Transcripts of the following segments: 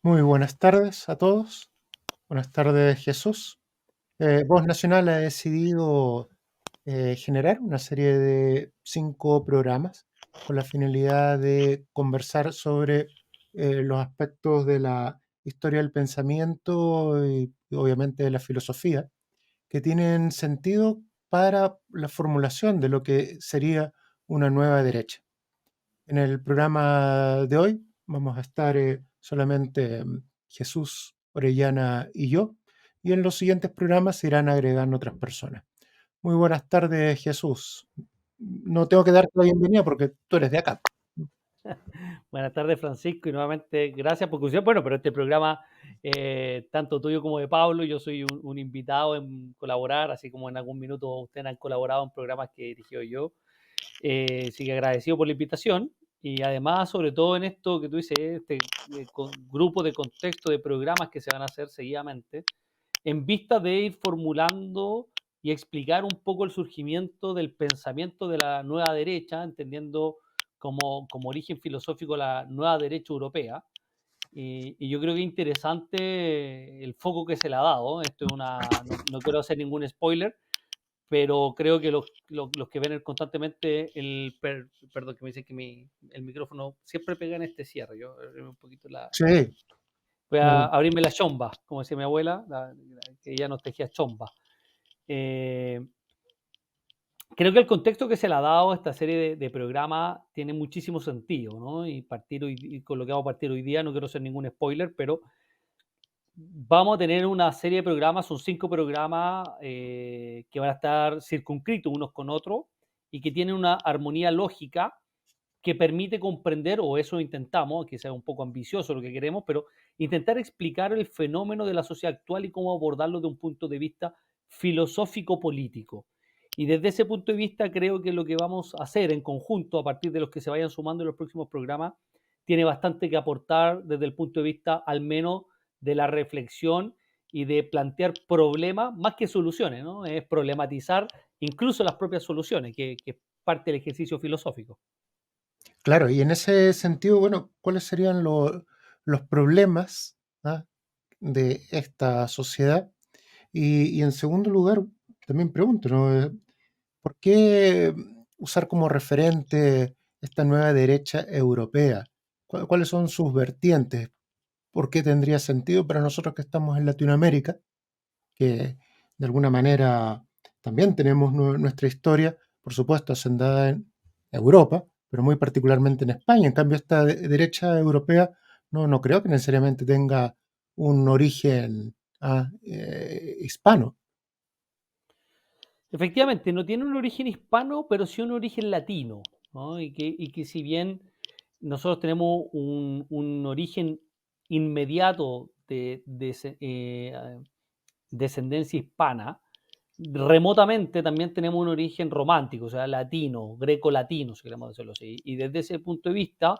Muy buenas tardes a todos. Buenas tardes, Jesús. Voz Nacional ha decidido generar una serie de 5 programas con la finalidad de conversar sobre los aspectos de la historia del pensamiento y obviamente de la filosofía que tienen sentido para la formulación de lo que sería una nueva derecha. En el programa de hoy vamos a estar solamente Jesús, Orellana y yo, y en los siguientes programas se irán agregando otras personas. Muy buenas tardes, Jesús. No tengo que darte la bienvenida porque tú eres de acá. Buenas tardes, Francisco, y nuevamente gracias por escuchar. Bueno, pero este programa, tanto tuyo como de Pablo, yo soy un invitado en colaborar, así como en algún minuto ustedes han colaborado en programas que he dirigido yo. Así que agradecido por la invitación y además, sobre todo en esto que tú dices, este grupo de contexto de programas que se van a hacer seguidamente, en vista de ir formulando y explicar un poco el surgimiento del pensamiento de la nueva derecha, entendiendo como origen filosófico la nueva derecha europea. Y yo creo que es interesante el foco que se le ha dado. Esto es no quiero hacer ningún spoiler, pero creo que los que ven constantemente perdón, que me dicen que el micrófono siempre pega en este cierre. Yo un poquito Sí, voy a no, abrirme la chomba, como decía mi abuela, que ella nos tejía chomba. Eh, Creo que el contexto que se le ha dado a esta serie de programas tiene muchísimo sentido, ¿no? Y con lo que vamos a partir hoy día, no quiero hacer ningún spoiler, pero vamos a tener una serie de programas, son 5 programas que van a estar circunscritos unos con otros y que tienen una armonía lógica que permite comprender, o eso intentamos, que sea un poco ambicioso lo que queremos, pero intentar explicar el fenómeno de la sociedad actual y cómo abordarlo de un punto de vista filosófico-político. Y desde ese punto de vista creo que lo que vamos a hacer en conjunto, a partir de los que se vayan sumando en los próximos programas, tiene bastante que aportar desde el punto de vista al menos de la reflexión y de plantear problemas más que soluciones, ¿no? Es problematizar incluso las propias soluciones, que es parte del ejercicio filosófico. claro, y en ese sentido, bueno, ¿cuáles serían los problemas, ah, de esta sociedad? Y en segundo lugar, también pregunto, ¿no? ¿Por qué usar como referente esta nueva derecha europea? ¿Cuáles son sus vertientes? ¿Por qué tendría sentido para nosotros que estamos en Latinoamérica, que de alguna manera también tenemos nuestra historia, por supuesto, asentada en Europa, pero muy particularmente en España? En cambio, esta derecha europea no creo que necesariamente tenga un origen hispano. Efectivamente, no tiene un origen hispano, pero sí un origen latino, ¿no? Y que si bien nosotros tenemos un origen inmediato de descendencia hispana, remotamente también tenemos un origen romántico, o sea, latino, greco-latino, si queremos decirlo así. Y desde ese punto de vista,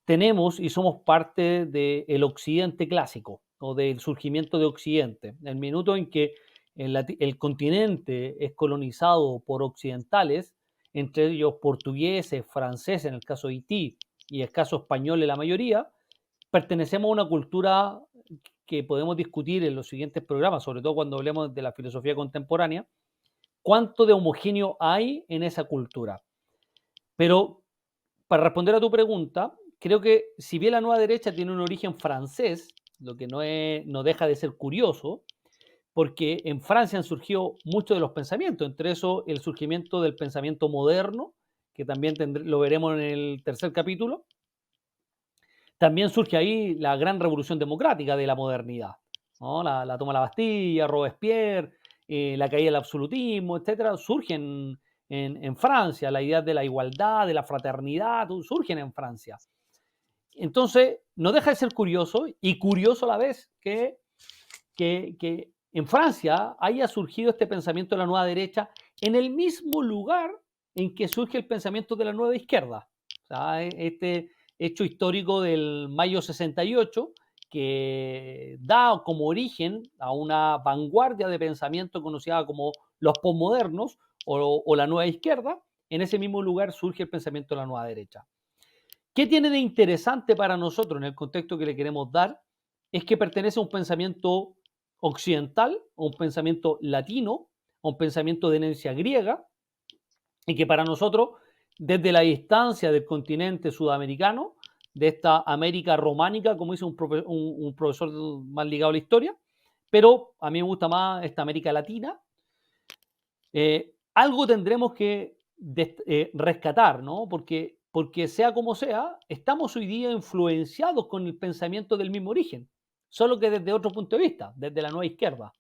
tenemos y somos parte del occidente clásico o del surgimiento de occidente. El minuto en que el continente es colonizado por occidentales, entre ellos portugueses, franceses, en el caso de Haití, y el caso español en la mayoría, pertenecemos a una cultura que podemos discutir en los siguientes programas, sobre todo cuando hablemos de la filosofía contemporánea, cuánto de homogéneo hay en esa cultura. Pero para responder a tu pregunta, creo que si bien la nueva derecha tiene un origen francés, lo que no deja de ser curioso, porque en Francia han surgido muchos de los pensamientos, entre eso el surgimiento del pensamiento moderno, que también lo veremos en el tercer capítulo. También surge ahí la gran revolución democrática de la modernidad, ¿no? La toma de la Bastilla, Robespierre, la caída del absolutismo, etcétera, surgen en Francia, la idea de la igualdad, de la fraternidad, surgen en Francia. Entonces, no deja de ser curioso y curioso a la vez que en Francia haya surgido este pensamiento de la nueva derecha en el mismo lugar en que surge el pensamiento de la nueva izquierda. O sea, este hecho histórico del mayo 68 que da como origen a una vanguardia de pensamiento conocida como los posmodernos o la nueva izquierda, en ese mismo lugar surge el pensamiento de la nueva derecha. ¿Qué tiene de interesante para nosotros en el contexto que le queremos dar? es que pertenece a un pensamiento occidental, a un pensamiento latino, a un pensamiento de herencia griega, y que para nosotros, desde la distancia del continente sudamericano, de esta América románica, como dice un profesor más ligado a la historia, pero a mí me gusta más esta América Latina, algo tendremos que rescatar, ¿no? Porque sea como sea, estamos hoy día influenciados con el pensamiento del mismo origen, solo que desde otro punto de vista, desde la nueva izquierda.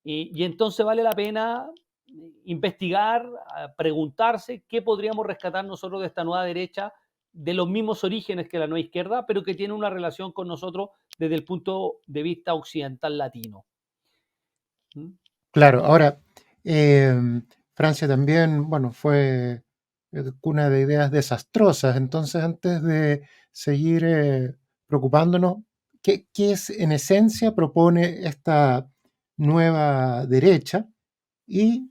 Y entonces vale la pena investigar, preguntarse qué podríamos rescatar nosotros de esta nueva derecha, de los mismos orígenes que la nueva izquierda, pero que tiene una relación con nosotros desde el punto de vista occidental latino. ¿Mm? Claro, ahora, Francia también, bueno, fue cuna de ideas desastrosas. Entonces, antes de seguir preocupándonos, ¿qué es en esencia propone esta nueva derecha y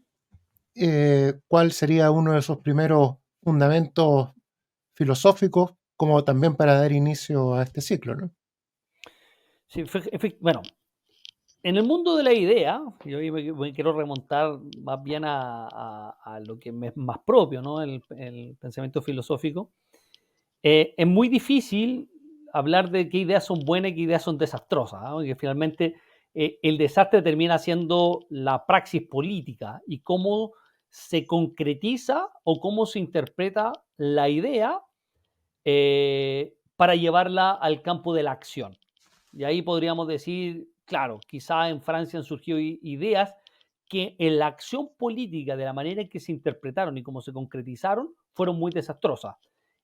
cuál sería uno de sus primeros fundamentos filosóficos, como también para dar inicio a este ciclo, ¿no? Sí, bueno, en el mundo de la idea, yo me quiero remontar más bien a lo que me es más propio, ¿no? El pensamiento filosófico. Es muy difícil hablar de qué ideas son buenas y qué ideas son desastrosas, ¿no? Porque finalmente el desastre termina siendo la praxis política y cómo se concretiza o cómo se interpreta la idea para llevarla al campo de la acción. Y ahí podríamos decir, claro, quizá en Francia han surgido ideas que en la acción política, de la manera en que se interpretaron y cómo se concretizaron, fueron muy desastrosas.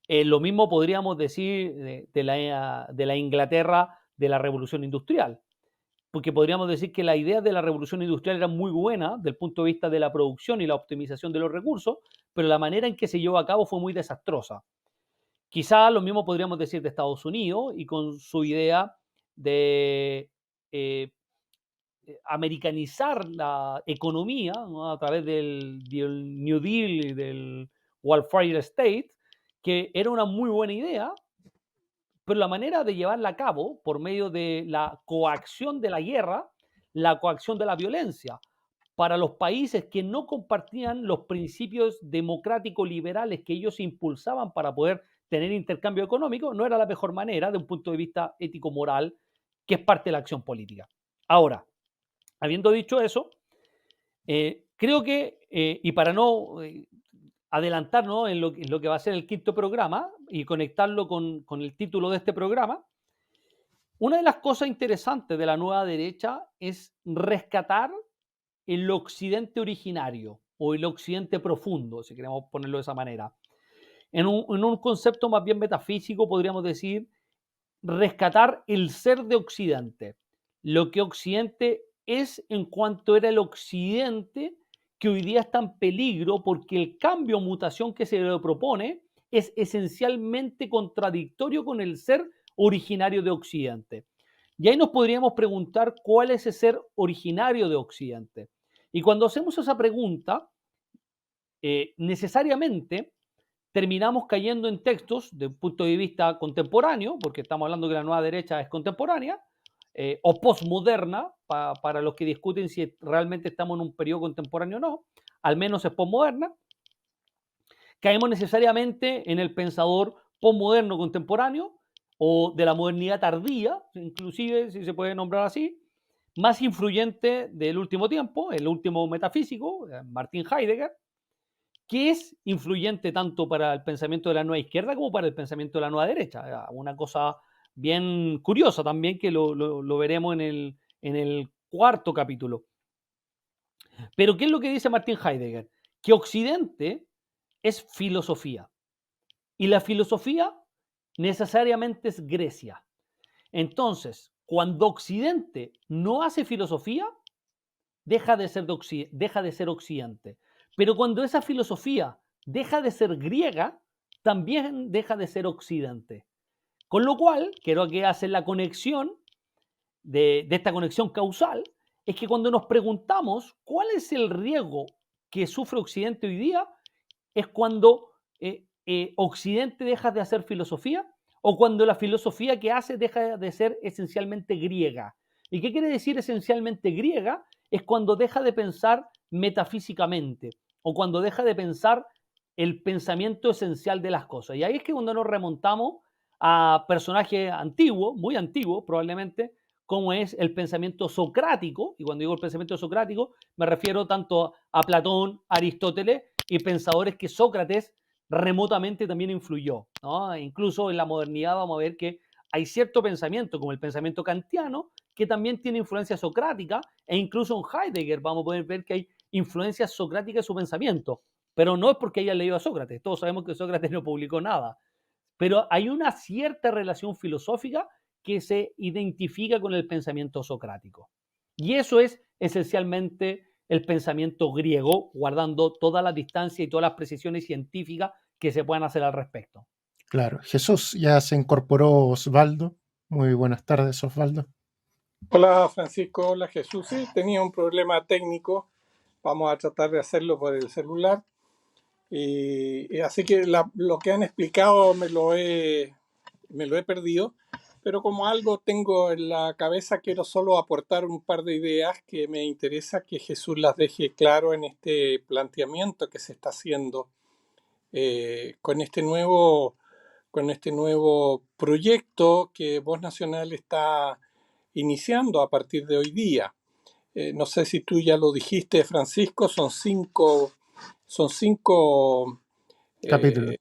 Lo mismo podríamos decir de la Inglaterra de la Revolución Industrial, porque podríamos decir que la idea de la Revolución Industrial era muy buena desde el punto de vista de la producción y la optimización de los recursos, pero la manera en que se llevó a cabo fue muy desastrosa. Quizá lo mismo podríamos decir de Estados Unidos y con su idea de eh, americanizar la economía, ¿no? A través del New Deal y del Welfare State, que era una muy buena idea, pero la manera de llevarla a cabo por medio de la coacción de la guerra, la coacción de la violencia, para los países que no compartían los principios democráticos liberales que ellos impulsaban para poder tener intercambio económico, no era la mejor manera de un punto de vista ético-moral, que es parte de la acción política. Ahora, habiendo dicho eso, creo que, y para no adelantarnos en lo que va a ser el quinto programa y conectarlo con el título de este programa, una de las cosas interesantes de la nueva derecha es rescatar el occidente originario o el occidente profundo, si queremos ponerlo de esa manera. En un concepto más bien metafísico podríamos decir rescatar el ser de Occidente, lo que Occidente es en cuanto era el Occidente que hoy día está en peligro porque el cambio o mutación que se le propone es esencialmente contradictorio con el ser originario de Occidente. Y ahí nos podríamos preguntar cuál es ese ser originario de Occidente. Y cuando hacemos esa pregunta, necesariamente terminamos cayendo en textos de un punto de vista contemporáneo, porque estamos hablando que la nueva derecha es contemporánea, o postmoderna, para los que discuten si realmente estamos en un periodo contemporáneo o no, al menos es postmoderna. Caemos necesariamente en el pensador postmoderno contemporáneo o de la modernidad tardía, inclusive si se puede nombrar así, más influyente del último tiempo, el último metafísico, Martin Heidegger, que es influyente tanto para el pensamiento de la nueva izquierda como para el pensamiento de la nueva derecha. Una cosa bien curiosa también que lo veremos en el cuarto capítulo. Pero ¿qué es lo que dice Martin Heidegger? Que Occidente es filosofía y la filosofía necesariamente es Grecia. Entonces, cuando Occidente no hace filosofía, deja de ser Occidente. Pero cuando esa filosofía deja de ser griega, también deja de ser Occidente. Con lo cual, quiero que hacer la conexión de esta conexión causal, es que cuando nos preguntamos cuál es el riesgo que sufre Occidente hoy día, es cuando Occidente deja de hacer filosofía o cuando la filosofía que hace deja de ser esencialmente griega. ¿Y qué quiere decir esencialmente griega? Es cuando deja de pensar metafísicamente o cuando deja de pensar el pensamiento esencial de las cosas. Y ahí es que cuando nos remontamos a personajes antiguos, muy antiguos probablemente, como es el pensamiento socrático, y cuando digo el pensamiento socrático me refiero tanto a Platón, Aristóteles y pensadores que Sócrates remotamente también influyó, ¿no? Incluso en la modernidad vamos a ver que hay cierto pensamiento, como el pensamiento kantiano, que también tiene influencia socrática, e incluso en Heidegger vamos a poder ver que hay influencias socráticas en su pensamiento, pero no es porque haya leído a Sócrates, todos sabemos que Sócrates no publicó nada, pero hay una cierta relación filosófica que se identifica con el pensamiento socrático. Y eso es esencialmente el pensamiento griego, guardando toda la distancia y todas las precisiones científicas que se puedan hacer al respecto. Claro, Jesús, ya se incorporó Osvaldo. Muy buenas tardes, Osvaldo. Hola Francisco, hola Jesús. Sí, tenía un problema técnico. Vamos a tratar de hacerlo por el celular. Y así que lo que han explicado me lo he perdido. Pero como algo tengo en la cabeza, quiero solo aportar un par de ideas que me interesa que Jesús las deje claro en este planteamiento que se está haciendo con este nuevo proyecto que Voz Nacional está iniciando a partir de hoy día. No sé si tú ya lo dijiste, Francisco, son cinco, Capítulo.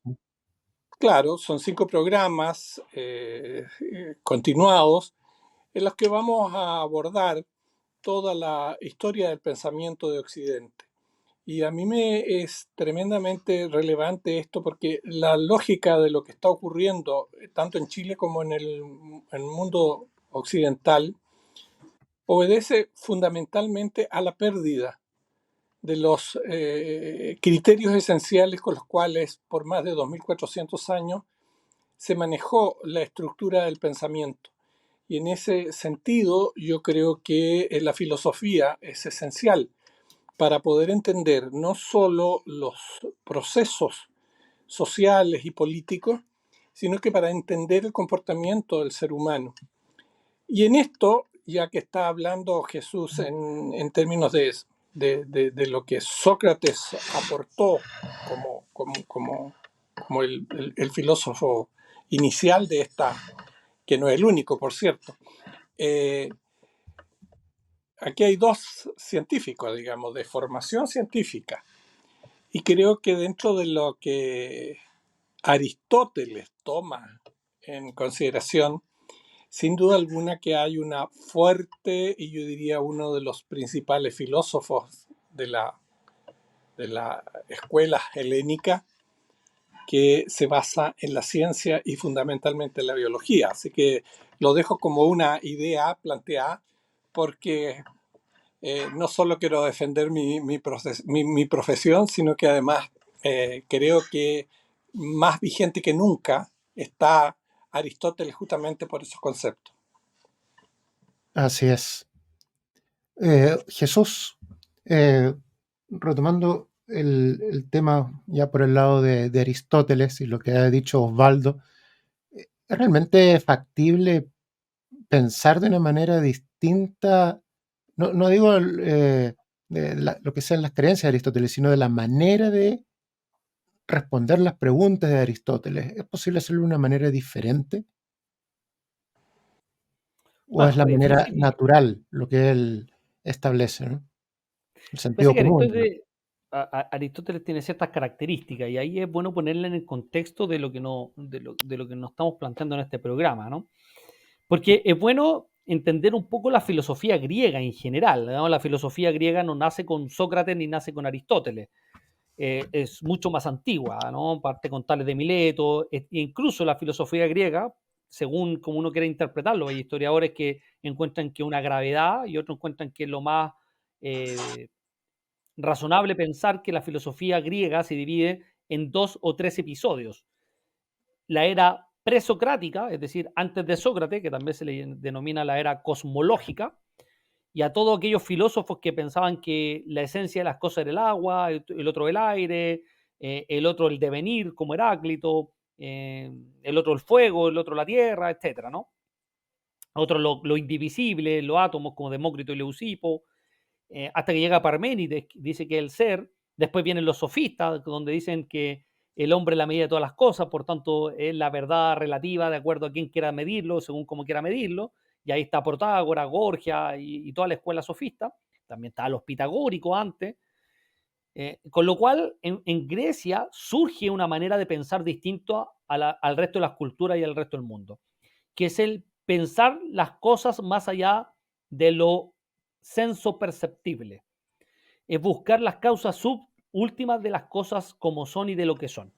claro, son cinco programas continuados en los que vamos a abordar toda la historia del pensamiento de Occidente. Y a mí me es tremendamente relevante esto porque la lógica de lo que está ocurriendo, tanto en Chile como en el mundo occidental, obedece fundamentalmente a la pérdida de los criterios esenciales con los cuales por más de 2400 años se manejó la estructura del pensamiento. Y en ese sentido yo creo que la filosofía es esencial para poder entender no solo los procesos sociales y políticos, sino que para entender el comportamiento del ser humano. Y en esto, ya que está hablando Jesús en términos de lo que Sócrates aportó como el filósofo inicial de esta, que no es el único, por cierto, eh, aquí hay dos científicos, digamos, de formación científica. Y creo que dentro de lo que Aristóteles toma en consideración, sin duda alguna que hay una fuerte, y yo diría uno de los principales filósofos de la escuela helénica, que se basa en la ciencia y fundamentalmente en la biología. Así que lo dejo como una idea planteada porque no solo quiero defender mi profesión, sino que además creo que más vigente que nunca está Aristóteles justamente por esos conceptos. Así es. Jesús, retomando el tema ya por el lado de Aristóteles y lo que ha dicho Osvaldo, ¿es realmente factible pensar de una manera distinta? No digo lo que sean las creencias de Aristóteles, sino de la manera de responder las preguntas de Aristóteles. ¿Es posible hacerlo de una manera diferente? ¿O es Bueno, la manera fíjate natural lo que él establece, ¿no? El sentido que común, ¿no? Aristóteles tiene ciertas características y ahí es bueno ponerla en el contexto de lo que, no, de lo que nos estamos planteando en este programa, ¿no? Porque es bueno entender un poco la filosofía griega en general, ¿no? La filosofía griega no nace con Sócrates ni nace con Aristóteles. Es mucho más antigua, ¿no? Parte con Tales de Mileto, incluso la filosofía griega, según como uno quiera interpretarlo, hay historiadores que encuentran que una gravedad y otros encuentran que es lo más eh, razonable pensar que la filosofía griega se divide en dos o tres episodios. La era presocrática, es decir, antes de Sócrates, que también se le denomina la era cosmológica, y a todos aquellos filósofos que pensaban que la esencia de las cosas era el agua, el otro el aire, el otro el devenir, como Heráclito, el otro el fuego, el otro la tierra, etcétera, ¿no? Otro lo indivisible, los átomos como Demócrito y Leucipo, hasta que llega Parménides, dice que el ser. Después vienen los sofistas, donde dicen que el hombre es la medida de todas las cosas, por tanto es la verdad relativa de acuerdo a quien quiera medirlo, según cómo quiera medirlo. Y ahí está Protágoras, Gorgia y toda la escuela sofista. También estaban los pitagóricos antes. Con lo cual, en Grecia surge una manera de pensar distinto al resto de las culturas y al resto del mundo, que es el pensar las cosas más allá de lo senso perceptible. Es buscar las causas últimas de las cosas como son y de lo que son.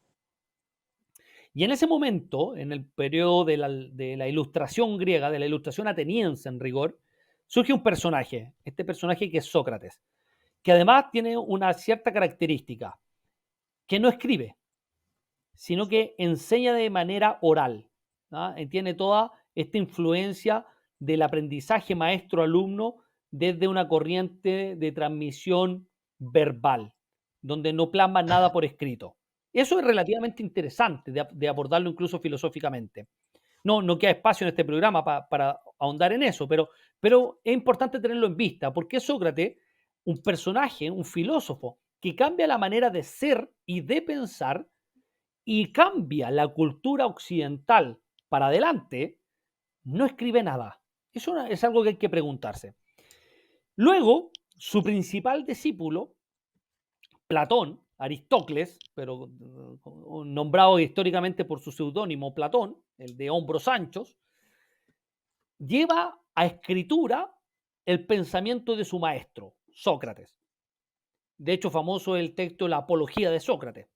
Y en ese momento, en el periodo de la ilustración griega, de la ilustración ateniense en rigor, surge un personaje, este personaje que es Sócrates, que además tiene una cierta característica, que no escribe, sino que enseña de manera oral. ¿no? Tiene toda esta influencia del aprendizaje maestro-alumno desde una corriente de transmisión verbal, donde no plasma nada por escrito. Eso es relativamente interesante de abordarlo incluso filosóficamente. No queda espacio en este programa para ahondar en eso, pero es importante tenerlo en vista, porque Sócrates, un personaje, un filósofo, que cambia la manera de ser y de pensar y cambia la cultura occidental para adelante, no escribe nada. Eso es algo que hay que preguntarse. Luego, su principal discípulo, Platón, Aristócles, pero nombrado históricamente por su seudónimo Platón, el de hombros anchos, lleva a escritura el pensamiento de su maestro, Sócrates. De hecho, famoso es el texto La Apología de Sócrates,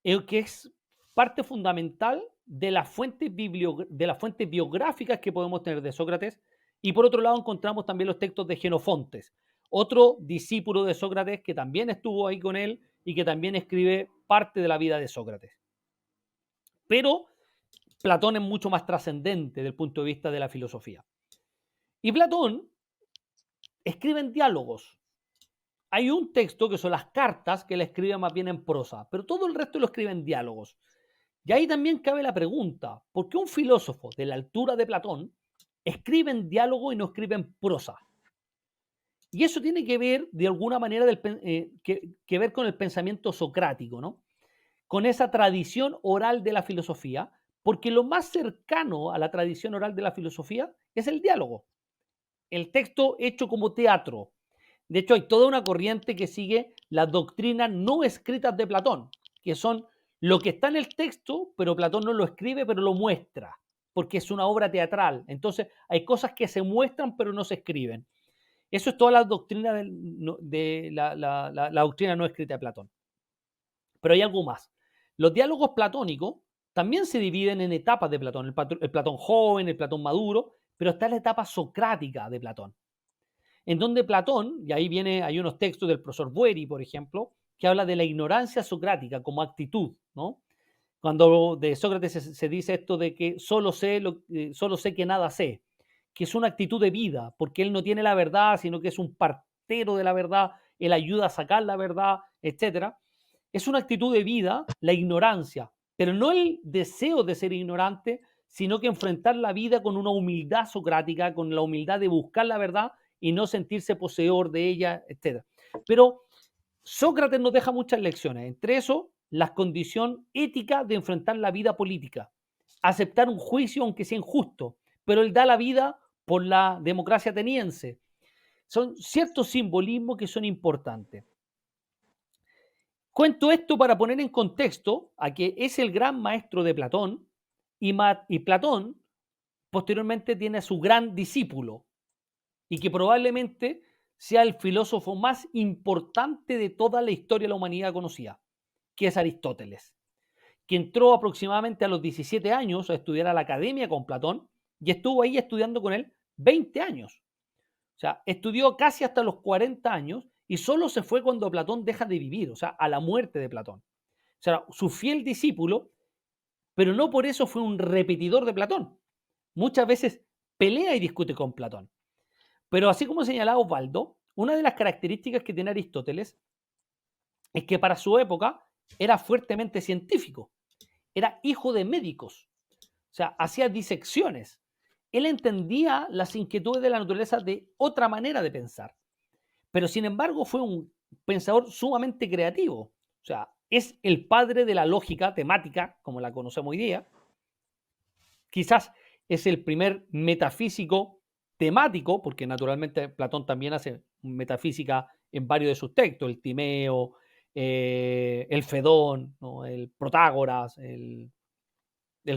que es parte fundamental de las fuentes biográficas que podemos tener de Sócrates. Y por otro lado encontramos también los textos de Jenofontes, otro discípulo de Sócrates que también estuvo ahí con él y que también escribe parte de la vida de Sócrates. Pero Platón es mucho más trascendente desde el punto de vista de la filosofía. Y Platón escribe en diálogos. Hay un texto que son las cartas que él escribe más bien en prosa, pero todo el resto lo escribe en diálogos. Y ahí también cabe la pregunta, ¿por qué un filósofo de la altura de Platón escribe en diálogo y no escribe en prosa? Y eso tiene que ver, de alguna manera, que ver con el pensamiento socrático, ¿no? Con esa tradición oral de la filosofía, porque lo más cercano a la tradición oral de la filosofía es el diálogo, el texto hecho como teatro. De hecho, hay toda una corriente que sigue las doctrinas no escritas de Platón, que son lo que está en el texto, pero Platón no lo escribe, pero lo muestra, porque es una obra teatral. Entonces, hay cosas que se muestran, pero no se escriben. Eso es toda la doctrina de la doctrina no escrita de Platón. Pero hay algo más. Los diálogos platónicos también se dividen en etapas de Platón. El Platón joven, el Platón maduro, pero está la etapa socrática de Platón. En donde Platón, y ahí hay unos textos del profesor Bueri, por ejemplo, que habla de la ignorancia socrática como actitud, ¿no? Cuando de Sócrates se dice esto de que solo sé que nada sé, que es una actitud de vida, porque él no tiene la verdad, sino que es un partero de la verdad, él ayuda a sacar la verdad, etcétera. Es una actitud de vida, la ignorancia, pero no el deseo de ser ignorante, sino que enfrentar la vida con una humildad socrática, con la humildad de buscar la verdad y no sentirse poseedor de ella, etc. Pero Sócrates nos deja muchas lecciones, entre eso, la condición ética de enfrentar la vida política, aceptar un juicio aunque sea injusto, pero él da la vida por la democracia ateniense. Son ciertos simbolismos que son importantes. Cuento esto para poner en contexto a que es el gran maestro de Platón y Platón posteriormente tiene a su gran discípulo y que probablemente sea el filósofo más importante de toda la historia de la humanidad conocida, que es Aristóteles, que entró aproximadamente a los 17 años a estudiar a la academia con Platón y estuvo ahí estudiando con él 20 años. O sea, estudió casi hasta los 40 años y solo se fue cuando Platón deja de vivir, o sea, a la muerte de Platón. O sea, su fiel discípulo, pero no por eso fue un repetidor de Platón. Muchas veces pelea y discute con Platón. Pero así como señalaba Osvaldo, una de las características que tiene Aristóteles es que para su época era fuertemente científico era hijo de médicos, o sea, hacía disecciones. Él entendía las inquietudes de la naturaleza de otra manera de pensar, pero sin embargo fue un pensador sumamente creativo. O sea, es el padre de la lógica temática, como la conocemos hoy día. Quizás es el primer metafísico temático, porque naturalmente Platón también hace metafísica en varios de sus textos, el Timeo, el Fedón, ¿no? El Protágoras, el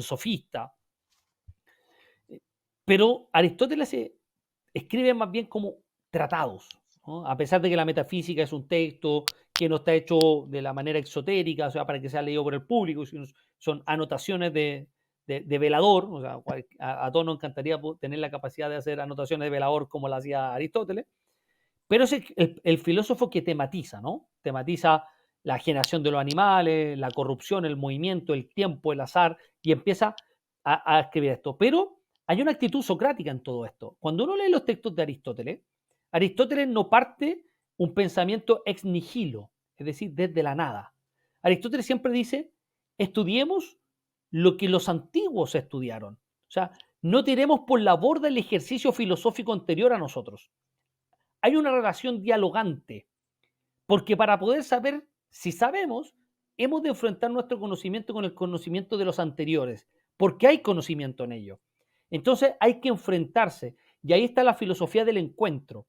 Sofista. Pero Aristóteles escribe más bien como tratados, ¿no? A pesar de que la metafísica es un texto que no está hecho de la manera exotérica, o sea, para que sea leído por el público, sino son anotaciones de velador, o sea, a todos nos encantaría tener la capacidad de hacer anotaciones de velador como la hacía Aristóteles, pero es el filósofo que tematiza, ¿no? Tematiza la generación de los animales, la corrupción, el movimiento, el tiempo, el azar, y empieza a escribir esto. Pero hay una actitud socrática en todo esto. Cuando uno lee los textos de Aristóteles, Aristóteles no parte un pensamiento ex nihilo, es decir, desde la nada. Aristóteles siempre dice, estudiemos lo que los antiguos estudiaron. O sea, no tiremos por la borda el ejercicio filosófico anterior a nosotros. Hay una relación dialogante, porque para poder saber si sabemos, hemos de enfrentar nuestro conocimiento con el conocimiento de los anteriores, porque hay conocimiento en ello. Entonces hay que enfrentarse, y ahí está la filosofía del encuentro,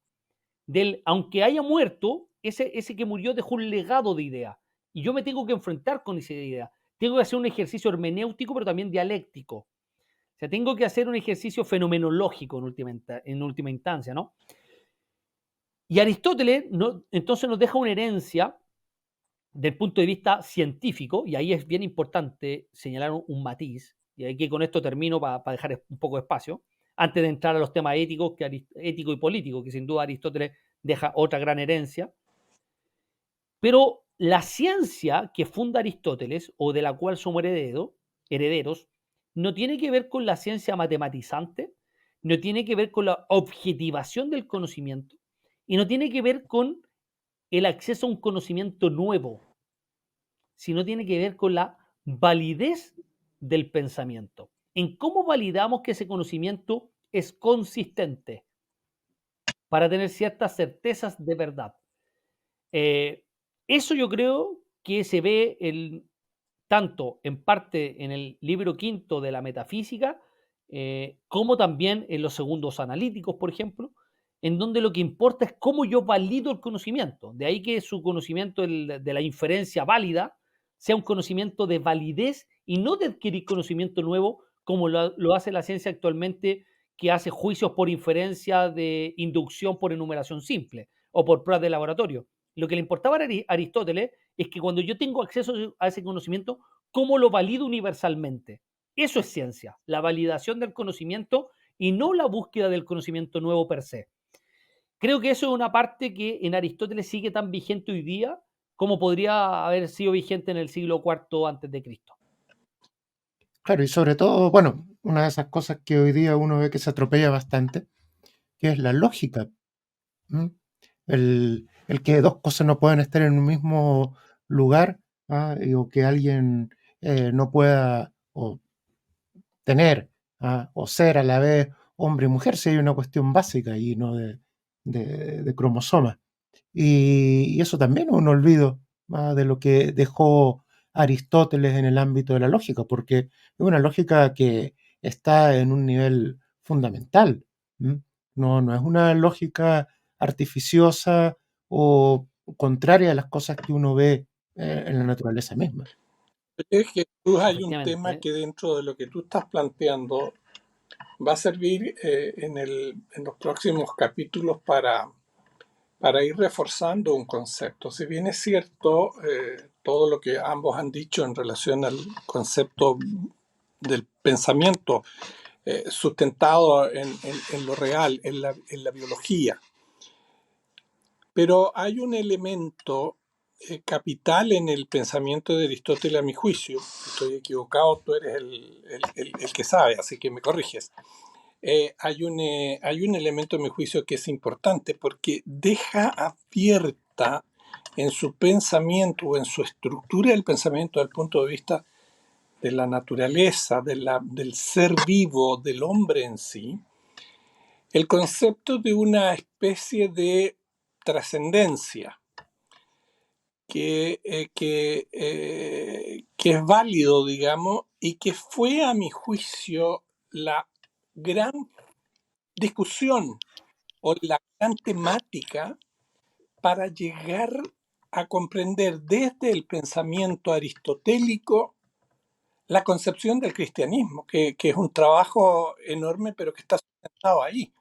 del aunque haya muerto, ese que murió dejó un legado de idea, y yo me tengo que enfrentar con esa idea. Tengo que hacer un ejercicio hermenéutico, pero también dialéctico. O sea, tengo que hacer un ejercicio fenomenológico en última instancia, ¿no? Y Aristóteles entonces nos deja una herencia del punto de vista científico, y ahí es bien importante señalar un matiz, y aquí con esto termino para dejar un poco de espacio, antes de entrar a los temas éticos, ético y político, que sin duda Aristóteles deja otra gran herencia. Pero la ciencia que funda Aristóteles, o de la cual somos herederos, no tiene que ver con la ciencia matematizante, no tiene que ver con la objetivación del conocimiento, y no tiene que ver con el acceso a un conocimiento nuevo, sino tiene que ver con la validez del pensamiento. En cómo validamos que ese conocimiento es consistente para tener ciertas certezas de verdad. Eso yo creo que se ve tanto en parte en el libro quinto de la metafísica, como también en los segundos analíticos, por ejemplo, en donde lo que importa es cómo yo valido el conocimiento. De ahí que su conocimiento de la inferencia válida sea un conocimiento de validez y no de adquirir conocimiento nuevo como lo hace la ciencia actualmente, que hace juicios por inferencia de inducción por enumeración simple o por pruebas de laboratorio. Lo que le importaba a Aristóteles es que cuando yo tengo acceso a ese conocimiento, ¿cómo lo valido universalmente? Eso es ciencia, la validación del conocimiento y no la búsqueda del conocimiento nuevo per se. Creo que eso es una parte que en Aristóteles sigue tan vigente hoy día como podría haber sido vigente en el siglo IV antes de Cristo. Claro, y sobre todo, bueno, una de esas cosas que hoy día uno ve que se atropella bastante, que es la lógica. ¿M? El que dos cosas no pueden estar en un mismo lugar, o que alguien no pueda tener o ser a la vez hombre y mujer, si hay una cuestión básica y no de cromosomas. Y eso también es un olvido de lo que dejó Aristóteles en el ámbito de la lógica, porque es una lógica que está en un nivel fundamental. No es una lógica artificiosa o contraria a las cosas que uno ve en la naturaleza misma. Es que hay un Efectivamente, tema que dentro de lo que tú estás planteando va a servir en los próximos capítulos para ir reforzando un concepto. Si bien es cierto todo lo que ambos han dicho en relación al concepto del pensamiento sustentado en lo real, en la biología, pero hay un elemento capital en el pensamiento de Aristóteles, a mi juicio. Si estoy equivocado, tú eres el que sabe, así que me corriges. Hay un elemento, a mi juicio, que es importante porque deja abierta en su pensamiento o en su estructura del pensamiento, desde el punto de vista de la naturaleza, del ser vivo, del hombre en sí, el concepto de una especie de trascendencia que es válido, digamos, y que fue, a mi juicio, la gran discusión o la gran temática para llegar a comprender desde el pensamiento aristotélico la concepción del cristianismo, que es un trabajo enorme, pero que está sustentado ahí.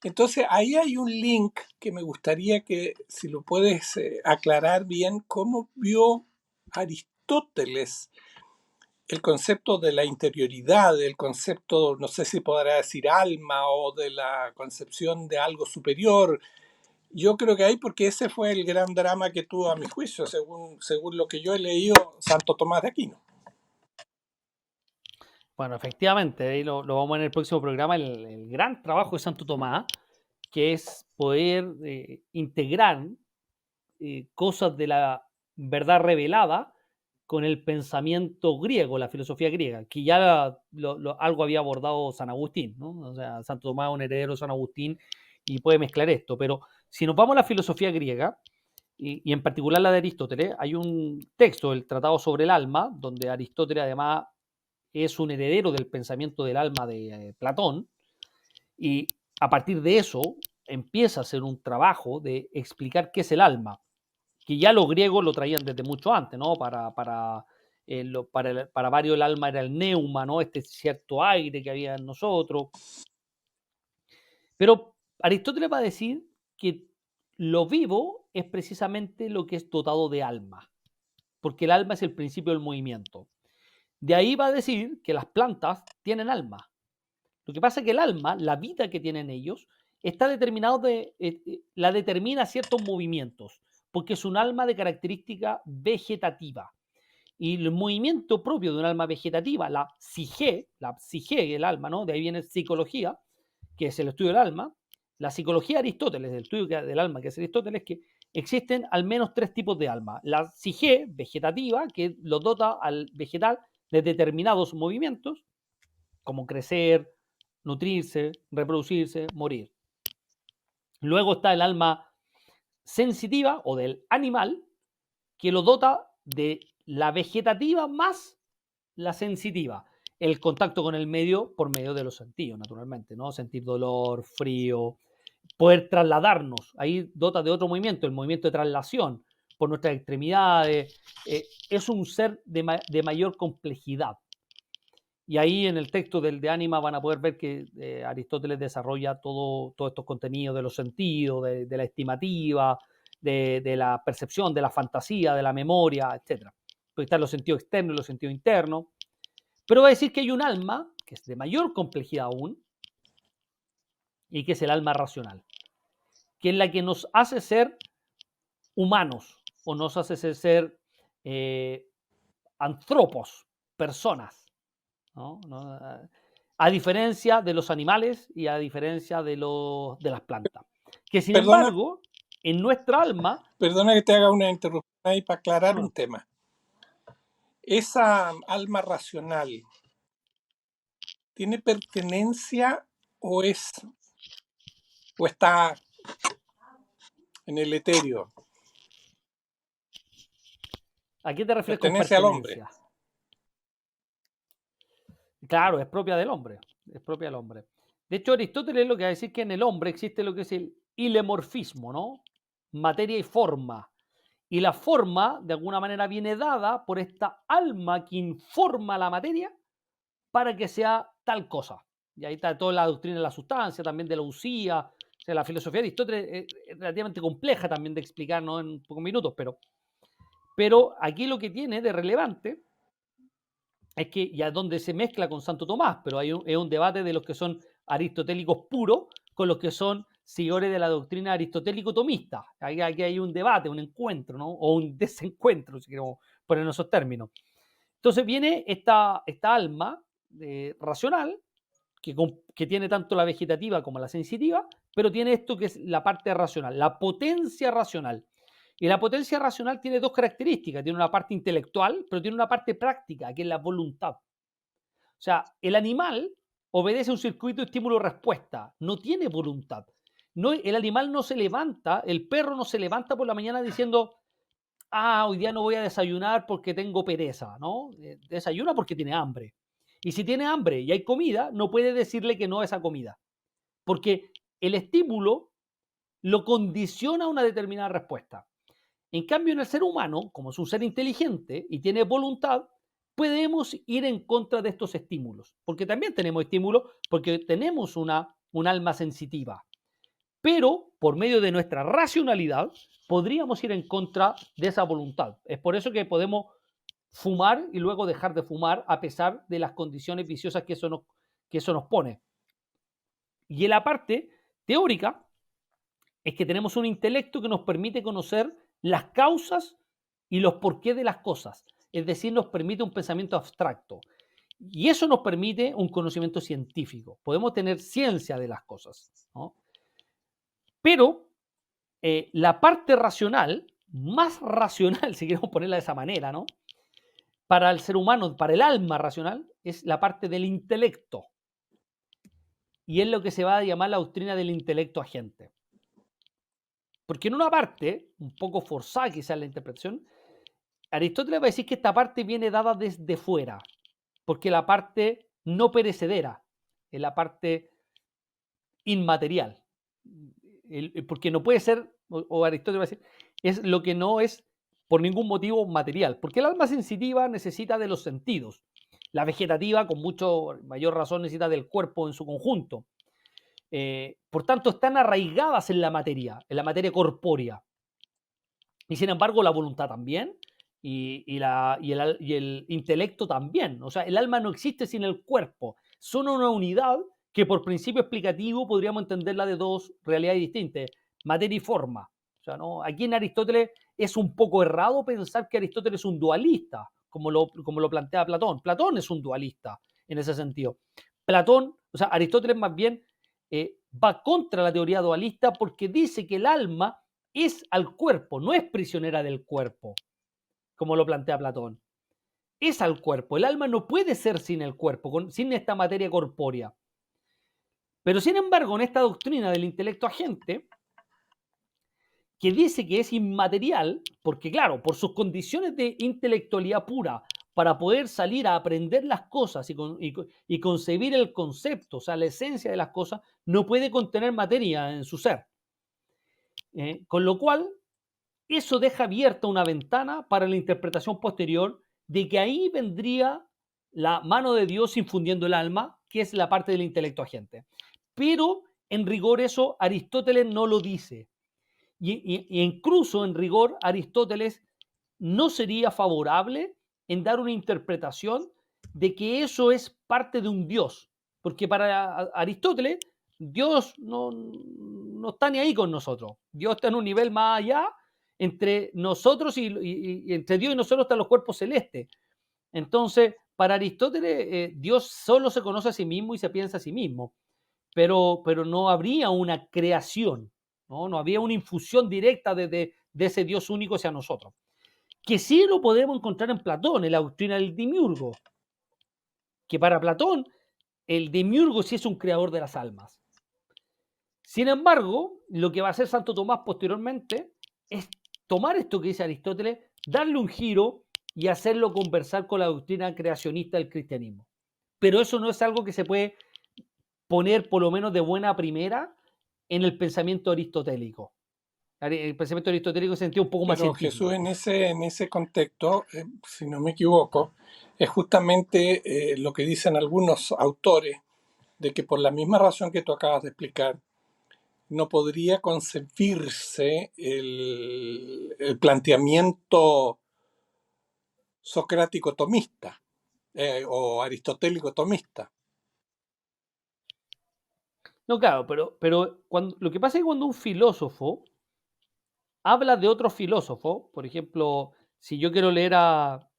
Entonces, ahí hay un link que me gustaría que, si lo puedes aclarar bien, cómo vio Aristóteles el concepto de la interioridad, el concepto, no sé si podrá decir alma, o de la concepción de algo superior. Yo creo que ahí, porque ese fue el gran drama que tuvo, a mi juicio, según lo que yo he leído, Santo Tomás de Aquino. Bueno, efectivamente, ahí lo vamos a ver en el próximo programa, el gran trabajo de Santo Tomás, que es poder integrar cosas de la verdad revelada con el pensamiento griego, la filosofía griega, que ya algo había abordado San Agustín, ¿no? O sea, Santo Tomás es un heredero de San Agustín y puede mezclar esto, pero si nos vamos a la filosofía griega, y en particular la de Aristóteles, hay un texto, el Tratado sobre el Alma, donde Aristóteles además es un heredero del pensamiento del alma de Platón, y a partir de eso empieza a hacer un trabajo de explicar qué es el alma, que ya los griegos lo traían desde mucho antes, ¿no? Para varios el alma era el neuma, ¿no? Este cierto aire que había en nosotros. Pero Aristóteles va a decir que lo vivo es precisamente lo que es dotado de alma, porque el alma es el principio del movimiento. De ahí va a decir que las plantas tienen alma. Lo que pasa es que el alma, la vida que tienen ellos, está determinado la determina ciertos movimientos, porque es un alma de característica vegetativa. Y el movimiento propio de un alma vegetativa, la psique, el alma, ¿no? De ahí viene psicología, que es el estudio del alma. La psicología de Aristóteles, el estudio del alma, que es Aristóteles, que existen al menos tres tipos de alma. La psique vegetativa, que lo dota al vegetal de determinados movimientos, como crecer, nutrirse, reproducirse, morir. Luego está el alma sensitiva o del animal, que lo dota de la vegetativa más la sensitiva. El contacto con el medio por medio de los sentidos, naturalmente, ¿no? Sentir dolor, frío, poder trasladarnos. Ahí dota de otro movimiento, el movimiento de traslación por nuestras extremidades. Es un ser de mayor complejidad. Y ahí en el texto del de Ánima van a poder ver que Aristóteles desarrolla todos estos contenidos de los sentidos, de la estimativa, de la percepción, de la fantasía, de la memoria, etc. Puede estar los sentidos externos y los sentidos internos. Pero va a decir que hay un alma, que es de mayor complejidad aún, y que es el alma racional, que es la que nos hace ser humanos, o nos hace ser antropos, personas, ¿no? A diferencia de los animales y a diferencia de las plantas. Que sin Perdona, embargo, en nuestra alma... perdona que te haga una interrupción ahí para aclarar un tema. Esa alma racional, ¿tiene pertenencia o está en el etéreo? ¿A qué te refieres con Pertenece al hombre. pertenencia? Claro, es propia del hombre. Es propia del hombre. De hecho, Aristóteles lo que va a decir que en el hombre existe lo que es el ilemorfismo, ¿no? Materia y forma. Y la forma, de alguna manera, viene dada por esta alma que informa la materia para que sea tal cosa. Y ahí está toda la doctrina de la sustancia, también de la usía. O sea, la filosofía de Aristóteles es relativamente compleja también de explicar, ¿no? En pocos minutos, pero aquí lo que tiene de relevante es que ya donde se mezcla con Santo Tomás, pero es un debate de los que son aristotélicos puros con los que son seguidores de la doctrina aristotélico-tomista. Aquí hay un debate, un encuentro, ¿no? O un desencuentro, si queremos poner esos términos. Entonces viene esta alma racional, que tiene tanto la vegetativa como la sensitiva, pero tiene esto que es la parte racional, la potencia racional. Y la potencia racional tiene dos características. Tiene una parte intelectual, pero tiene una parte práctica, que es la voluntad. O sea, el animal obedece a un circuito de estímulo-respuesta, no tiene voluntad. No, el animal no se levanta, el perro no se levanta por la mañana diciendo, hoy día no voy a desayunar porque tengo pereza, ¿no? Desayuna porque tiene hambre. Y si tiene hambre y hay comida, no puede decirle que no a esa comida, porque el estímulo lo condiciona a una determinada respuesta. En cambio, en el ser humano, como es un ser inteligente y tiene voluntad, podemos ir en contra de estos estímulos, porque también tenemos estímulos, porque tenemos un alma sensitiva. Pero por medio de nuestra racionalidad podríamos ir en contra de esa voluntad. Es por eso que podemos fumar y luego dejar de fumar a pesar de las condiciones viciosas que eso nos pone. Y en la parte teórica es que tenemos un intelecto que nos permite conocer las causas y los porqués de las cosas. Es decir, nos permite un pensamiento abstracto. Y eso nos permite un conocimiento científico. Podemos tener ciencia de las cosas, ¿no? Pero la parte racional, más racional, si queremos ponerla de esa manera, ¿no? Para el ser humano, para el alma racional, es la parte del intelecto. Y es lo que se va a llamar la doctrina del intelecto agente. Porque en una parte, un poco forzada quizás la interpretación, Aristóteles va a decir que esta parte viene dada desde fuera, porque la parte no perecedera es la parte inmaterial. Porque no puede ser, o Aristóteles va a decir, es lo que no es por ningún motivo material, porque el alma sensitiva necesita de los sentidos, la vegetativa con mucho mayor razón necesita del cuerpo en su conjunto. Por tanto, están arraigadas en la materia corpórea. Y sin embargo, la voluntad también, y el intelecto también. O sea, el alma no existe sin el cuerpo. Son una unidad que por principio explicativo podríamos entenderla de dos realidades distintas, materia y forma. O sea, ¿no? Aquí en Aristóteles es un poco errado pensar que Aristóteles es un dualista, como lo plantea Platón. Platón es un dualista en ese sentido. Aristóteles más bien va contra la teoría dualista porque dice que el alma es al cuerpo, no es prisionera del cuerpo, como lo plantea Platón. Es al cuerpo. El alma no puede ser sin el cuerpo, sin esta materia corpórea. Pero sin embargo, en esta doctrina del intelecto agente, que dice que es inmaterial, porque claro, por sus condiciones de intelectualidad pura, para poder salir a aprender las cosas y concebir el concepto, o sea, la esencia de las cosas, no puede contener materia en su ser. Con lo cual, eso deja abierta una ventana para la interpretación posterior de que ahí vendría la mano de Dios infundiendo el alma, que es la parte del intelecto agente. Pero en rigor eso Aristóteles no lo dice. Y incluso en rigor Aristóteles no sería favorable en dar una interpretación de que eso es parte de un Dios. Porque para Aristóteles, Dios no está ni ahí con nosotros. Dios está en un nivel más allá. Entre nosotros y entre Dios y nosotros están los cuerpos celestes. Entonces, para Aristóteles, Dios solo se conoce a sí mismo y se piensa a sí mismo. Pero no habría una creación, no había una infusión directa de ese Dios único hacia nosotros. Que sí lo podemos encontrar en Platón, en la doctrina del demiurgo. Que para Platón, el demiurgo sí es un creador de las almas. Sin embargo, lo que va a hacer Santo Tomás posteriormente es tomar esto que dice Aristóteles, darle un giro y hacerlo conversar con la doctrina creacionista del cristianismo. Pero eso no es algo que se puede poner, por lo menos de buena primera, en el pensamiento aristotélico. El pensamiento aristotélico se sentía un poco más Pero científico. Jesús, en ese contexto, si no me equivoco, es justamente lo que dicen algunos autores, de que por la misma razón que tú acabas de explicar, no podría concebirse el planteamiento socrático tomista o aristotélico tomista. No, claro, pero lo que pasa es que cuando un filósofo habla de otro filósofo, por ejemplo, si yo quiero leer al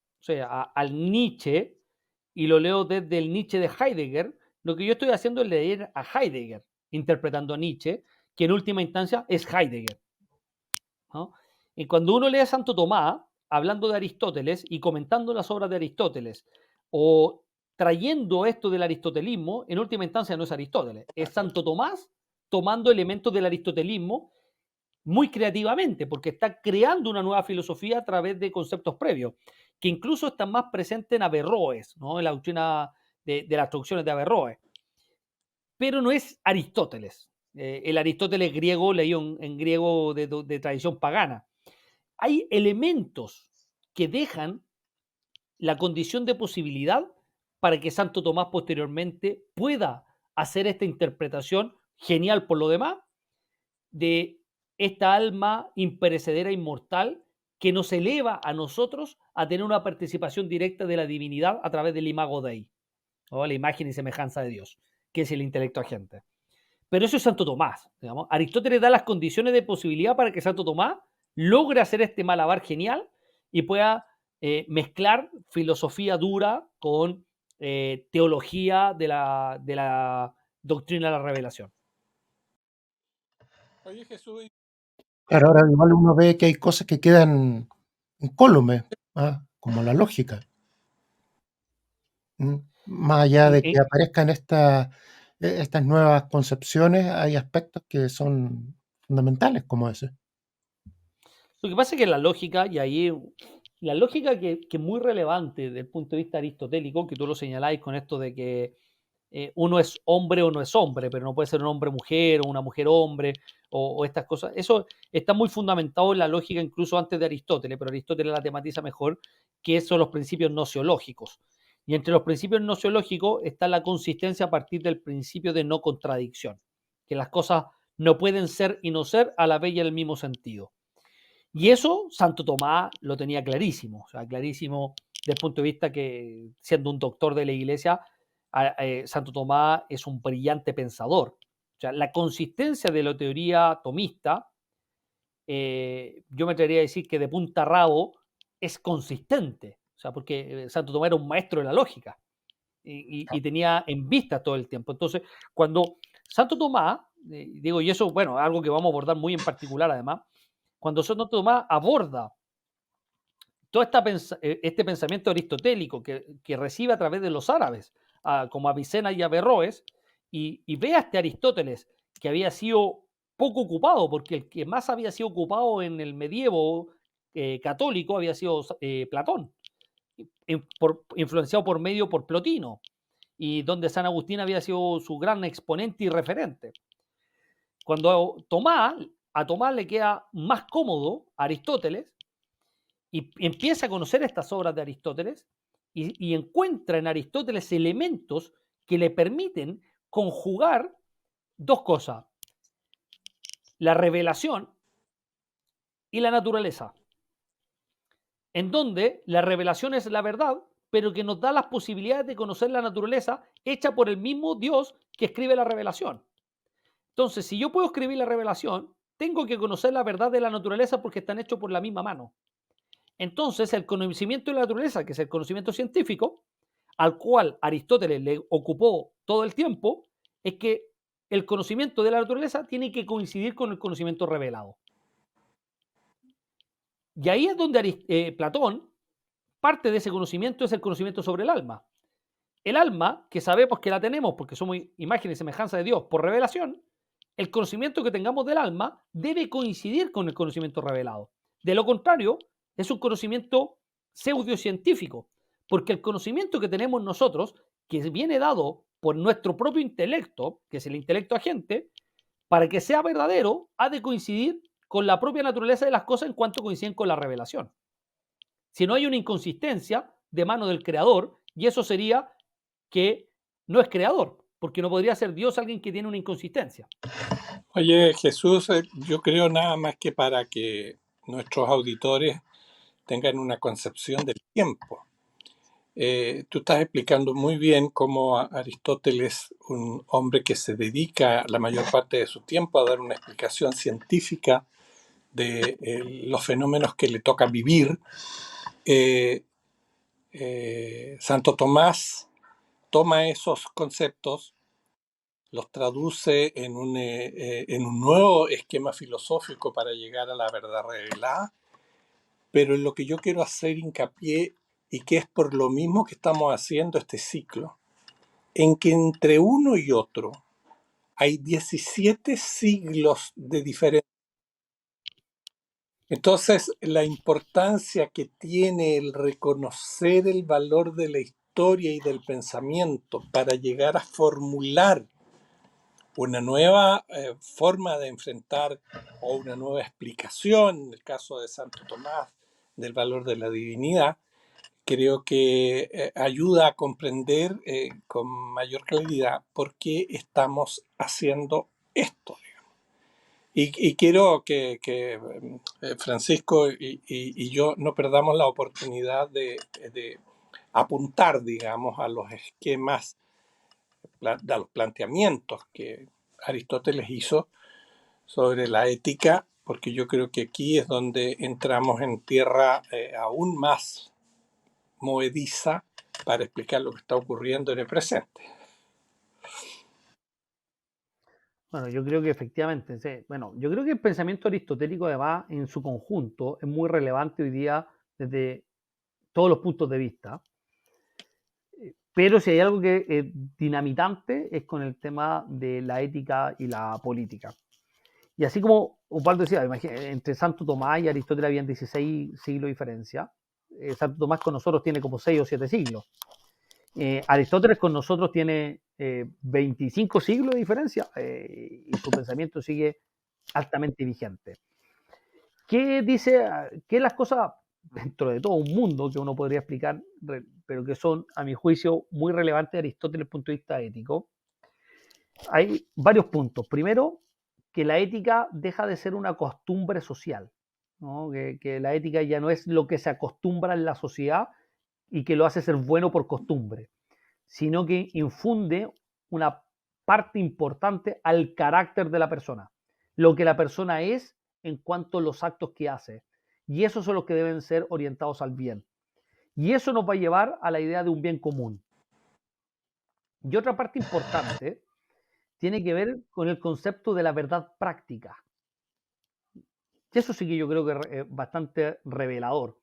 Nietzsche y lo leo desde el Nietzsche de Heidegger, lo que yo estoy haciendo es leer a Heidegger, interpretando a Nietzsche, que en última instancia es Heidegger, ¿no? Y cuando uno lee a Santo Tomás, hablando de Aristóteles y comentando las obras de Aristóteles, o trayendo esto del aristotelismo, en última instancia no es Aristóteles, es Santo Tomás tomando elementos del aristotelismo muy creativamente, porque está creando una nueva filosofía a través de conceptos previos, que incluso están más presentes en Averroes, ¿no? En la doctrina de las traducciones de Averroes. Pero no es Aristóteles. El Aristóteles griego leído en griego de tradición pagana. Hay elementos que dejan la condición de posibilidad para que Santo Tomás posteriormente pueda hacer esta interpretación genial por lo demás de esta alma imperecedera inmortal que nos eleva a nosotros a tener una participación directa de la divinidad a través del imago Dei, o la imagen y semejanza de Dios, que es el intelecto agente. Pero eso es Santo Tomás. Digamos. Aristóteles da las condiciones de posibilidad para que Santo Tomás logre hacer este malabar genial y pueda mezclar filosofía dura con teología de la doctrina de la revelación. Oye, Jesús, Claro, ahora igual uno ve que hay cosas que quedan incólumes, como la lógica. Más allá de que aparezcan estas nuevas concepciones, hay aspectos que son fundamentales como ese. Lo que pasa es que la lógica, y ahí la lógica que es muy relevante desde el punto de vista aristotélico, que tú lo señaláis con esto de que uno es hombre o no es hombre, pero no puede ser un hombre mujer o una mujer hombre o estas cosas. Eso está muy fundamentado en la lógica incluso antes de Aristóteles, pero Aristóteles la tematiza mejor, que son los principios nociológicos. Y entre los principios nociológicos está la consistencia a partir del principio de no contradicción, que las cosas no pueden ser y no ser a la vez y en el mismo sentido. Y eso Santo Tomás lo tenía clarísimo, o sea, clarísimo desde el punto de vista que, siendo un doctor de la Iglesia, Santo Tomás es un brillante pensador. O sea, la consistencia de la teoría tomista, yo me atrevería a decir que de punta a rabo es consistente. O sea, porque Santo Tomás era un maestro de la lógica y tenía en vista todo el tiempo. Entonces, cuando Santo Tomás, digo, y eso, bueno, algo que vamos a abordar muy en particular además, cuando Santo Tomás aborda todo este pensamiento aristotélico que recibe a través de los árabes, como Avicena y Averroes, y ve a este Aristóteles que había sido poco ocupado, porque el que más había sido ocupado en el medievo católico había sido Platón, influenciado por medio por Plotino, y donde San Agustín había sido su gran exponente y referente. Cuando a Tomás le queda más cómodo Aristóteles, y empieza a conocer estas obras de Aristóteles y encuentra en Aristóteles elementos que le permiten conjugar dos cosas, la revelación y la naturaleza, en donde la revelación es la verdad, pero que nos da las posibilidades de conocer la naturaleza hecha por el mismo Dios que escribe la revelación. Entonces, si yo puedo escribir la revelación, tengo que conocer la verdad de la naturaleza porque están hechos por la misma mano. Entonces, el conocimiento de la naturaleza, que es el conocimiento científico, al cual Aristóteles le ocupó todo el tiempo, es que el conocimiento de la naturaleza tiene que coincidir con el conocimiento revelado. Y ahí es donde Platón, parte de ese conocimiento es el conocimiento sobre el alma. El alma, que sabemos que la tenemos porque somos imagen y semejanza de Dios por revelación, el conocimiento que tengamos del alma debe coincidir con el conocimiento revelado. De lo contrario, es un conocimiento pseudocientífico, porque el conocimiento que tenemos nosotros, que viene dado por nuestro propio intelecto, que es el intelecto agente, para que sea verdadero, ha de coincidir con la propia naturaleza de las cosas en cuanto coinciden con la revelación. Si no hay una inconsistencia de mano del creador, y eso sería que no es creador, porque no podría ser Dios alguien que tiene una inconsistencia. Oye, Jesús, yo creo nada más que para que nuestros auditores tengan una concepción del tiempo. Tú estás explicando muy bien cómo Aristóteles, un hombre que se dedica la mayor parte de su tiempo a dar una explicación científica de los fenómenos que le toca vivir, Santo Tomás toma esos conceptos, los traduce en un nuevo esquema filosófico para llegar a la verdad revelada pero en lo que yo quiero hacer hincapié, y que es por lo mismo que estamos haciendo este ciclo, en que entre uno y otro hay 17 siglos de diferencia. Entonces, la importancia que tiene el reconocer el valor de la historia y del pensamiento para llegar a formular una nueva forma de enfrentar o una nueva explicación, en el caso de Santo Tomás, del valor de la divinidad, creo que ayuda a comprender con mayor claridad por qué estamos haciendo esto. Y quiero que Francisco y yo no perdamos la oportunidad de apuntar, digamos, a los esquemas, a los planteamientos que Aristóteles hizo sobre la ética, porque yo creo que aquí es donde entramos en tierra aún más movediza para explicar lo que está ocurriendo en el presente. Bueno, yo creo que efectivamente, sí. Bueno, yo creo que el pensamiento aristotélico además en su conjunto es muy relevante hoy día desde todos los puntos de vista. Pero si hay algo que es dinamitante es con el tema de la ética y la política. Y así como Osvaldo decía, entre Santo Tomás y Aristóteles habían 16 siglos de diferencia. Santo Tomás con nosotros tiene como 6 o 7 siglos. Aristóteles con nosotros tiene 25 siglos de diferencia y su pensamiento sigue altamente vigente. ¿Qué dice? ¿Qué las cosas dentro de todo un mundo que uno podría explicar, pero que son, a mi juicio, muy relevantes de Aristóteles desde el punto de vista ético? Hay varios puntos. Primero, que la ética deja de ser una costumbre social, ¿no? Que la ética ya no es lo que se acostumbra en la sociedad y que lo hace ser bueno por costumbre, sino que infunde una parte importante al carácter de la persona, lo que la persona es en cuanto a los actos que hace. Y esos son los que deben ser orientados al bien. Y eso nos va a llevar a la idea de un bien común. Y otra parte importante tiene que ver con el concepto de la verdad práctica. Y eso sí que yo creo que es bastante revelador,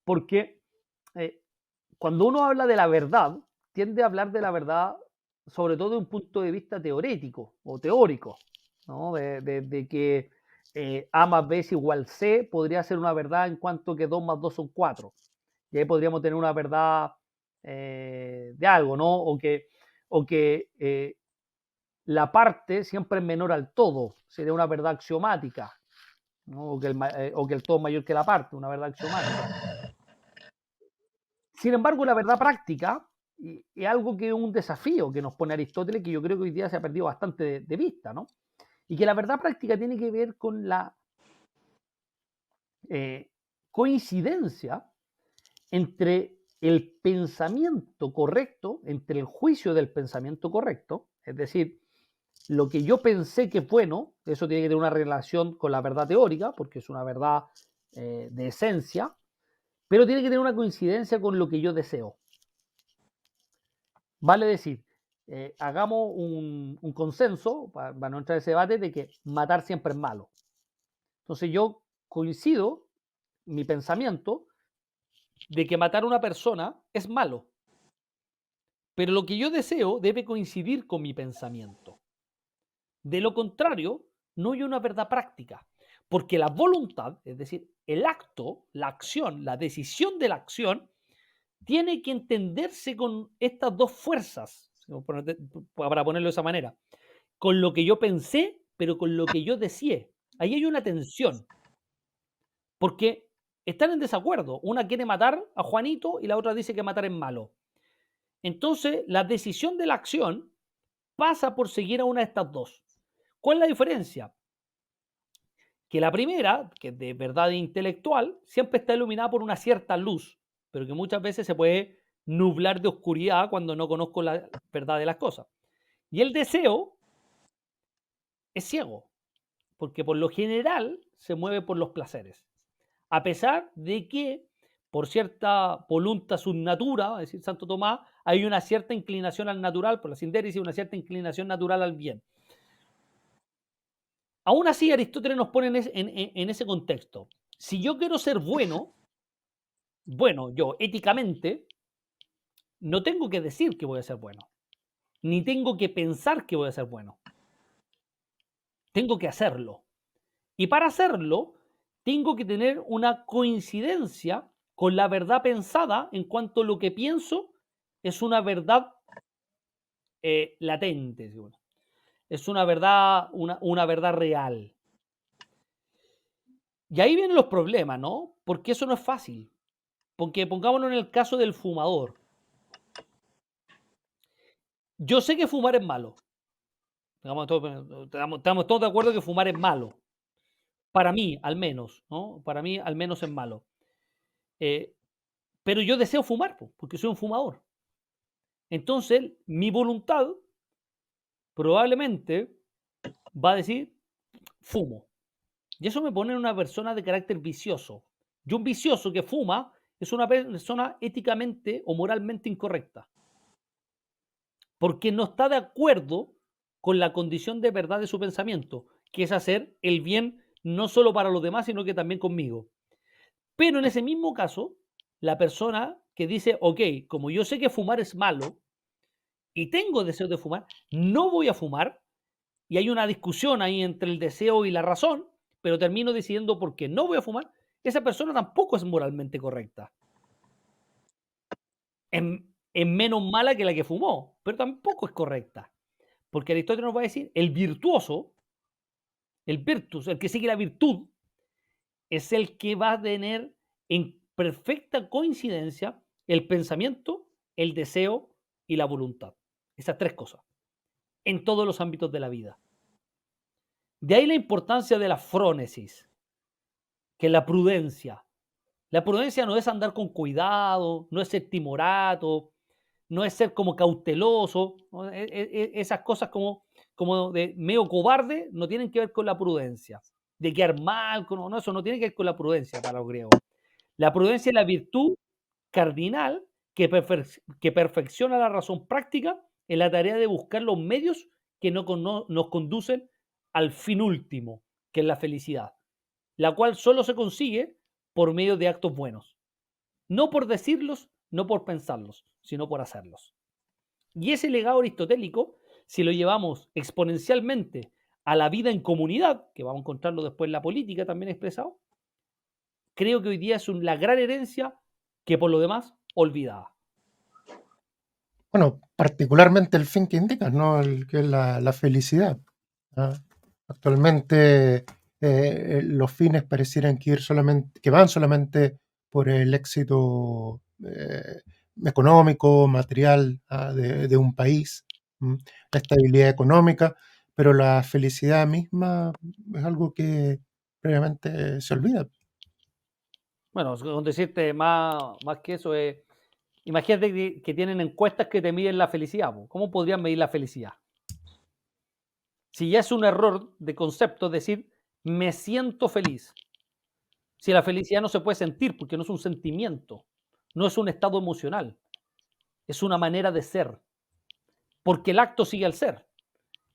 porque cuando uno habla de la verdad, tiende a hablar de la verdad sobre todo de un punto de vista teórico o teórico, ¿no? De que A más B es igual C podría ser una verdad en cuanto que 2 más 2 son 4. Y ahí podríamos tener una verdad de algo, ¿no? O que la parte siempre es menor al todo, sería una verdad axiomática, ¿no? O que el todo es mayor que la parte, una verdad axiomática. Sin embargo, la verdad práctica es algo que es un desafío que nos pone Aristóteles, que yo creo que hoy día se ha perdido bastante de vista, ¿no? Y que la verdad práctica tiene que ver con la coincidencia entre el pensamiento correcto, entre el juicio del pensamiento correcto, es decir, lo que yo pensé que es bueno, eso tiene que tener una relación con la verdad teórica, porque es una verdad de esencia, pero tiene que tener una coincidencia con lo que yo deseo. Vale decir, hagamos un consenso, para no entrar en ese debate, de que matar siempre es malo. Entonces yo coincido, mi pensamiento, de que matar a una persona es malo. Pero lo que yo deseo debe coincidir con mi pensamiento. De lo contrario, no hay una verdad práctica. Porque la voluntad, es decir, el acto, la acción, la decisión de la acción, tiene que entenderse con estas dos fuerzas, para ponerlo de esa manera. Con lo que yo pensé, pero con lo que yo deseé. Ahí hay una tensión. Porque están en desacuerdo. Una quiere matar a Juanito y la otra dice que matar es malo. Entonces, la decisión de la acción pasa por seguir a una de estas dos. ¿Cuál es la diferencia? Que la primera, que es de verdad intelectual, siempre está iluminada por una cierta luz, pero que muchas veces se puede nublar de oscuridad cuando no conozco la verdad de las cosas. Y el deseo es ciego, porque por lo general se mueve por los placeres. A pesar de que por cierta voluntas sub natura, es decir, Santo Tomás, hay una cierta inclinación al natural, por la sindéresis, una cierta inclinación natural al bien. Aún así, Aristóteles nos pone en ese contexto. Si yo quiero ser bueno, yo éticamente, no tengo que decir que voy a ser bueno, ni tengo que pensar que voy a ser bueno. Tengo que hacerlo. Y para hacerlo, tengo que tener una coincidencia con la verdad pensada en cuanto a lo que pienso es una verdad latente, es una verdad real. Y ahí vienen los problemas, ¿no? Porque eso no es fácil. Porque pongámonos en el caso del fumador. Yo sé que fumar es malo. Estamos todos de acuerdo que fumar es malo. Para mí, al menos, ¿no? Para mí, al menos es malo. Pero yo deseo fumar, porque soy un fumador. Entonces, mi voluntad probablemente va a decir, fumo. Y eso me pone en una persona de carácter vicioso. Y un vicioso que fuma es una persona éticamente o moralmente incorrecta. Porque no está de acuerdo con la condición de verdad de su pensamiento, que es hacer el bien no solo para los demás, sino que también conmigo. Pero en ese mismo caso, la persona que dice, ok, como yo sé que fumar es malo y tengo deseo de fumar, no voy a fumar, y hay una discusión ahí entre el deseo y la razón, pero termino decidiendo por qué no voy a fumar, esa persona tampoco es moralmente correcta. Es menos mala que la que fumó, pero tampoco es correcta. Porque Aristóteles nos va a decir, el virtuoso, el virtus, el que sigue la virtud, es el que va a tener en perfecta coincidencia el pensamiento, el deseo y la voluntad. Esas tres cosas, en todos los ámbitos de la vida. De ahí la importancia de la frónesis, que es la prudencia. La prudencia no es andar con cuidado, no es ser timorato, no es ser como cauteloso, ¿no? Esas cosas como de medio cobarde no tienen que ver con la prudencia. De quedar mal, no, eso no tiene que ver con la prudencia para los griegos. La prudencia es la virtud cardinal que perfecciona la razón práctica en la tarea de buscar los medios que nos conducen al fin último, que es la felicidad, la cual solo se consigue por medio de actos buenos. No por decirlos, no por pensarlos, sino por hacerlos. Y ese legado aristotélico, si lo llevamos exponencialmente a la vida en comunidad, que vamos a encontrarlo después en la política también expresado, creo que hoy día es la gran herencia que por lo demás olvidada. Bueno, particularmente el fin que indicas, ¿no? Que es la felicidad. ¿Ah? Actualmente los fines parecieran que van solamente por el éxito económico, material, de un país, la estabilidad económica, pero la felicidad misma es algo que previamente se olvida. Bueno, con decirte más que eso, imagínate que tienen encuestas que te miden la felicidad. ¿Cómo podrían medir la felicidad? Si ya es un error de concepto decir, me siento feliz. Si la felicidad no se puede sentir porque no es un sentimiento, no es un estado emocional, es una manera de ser. Porque el acto sigue al ser.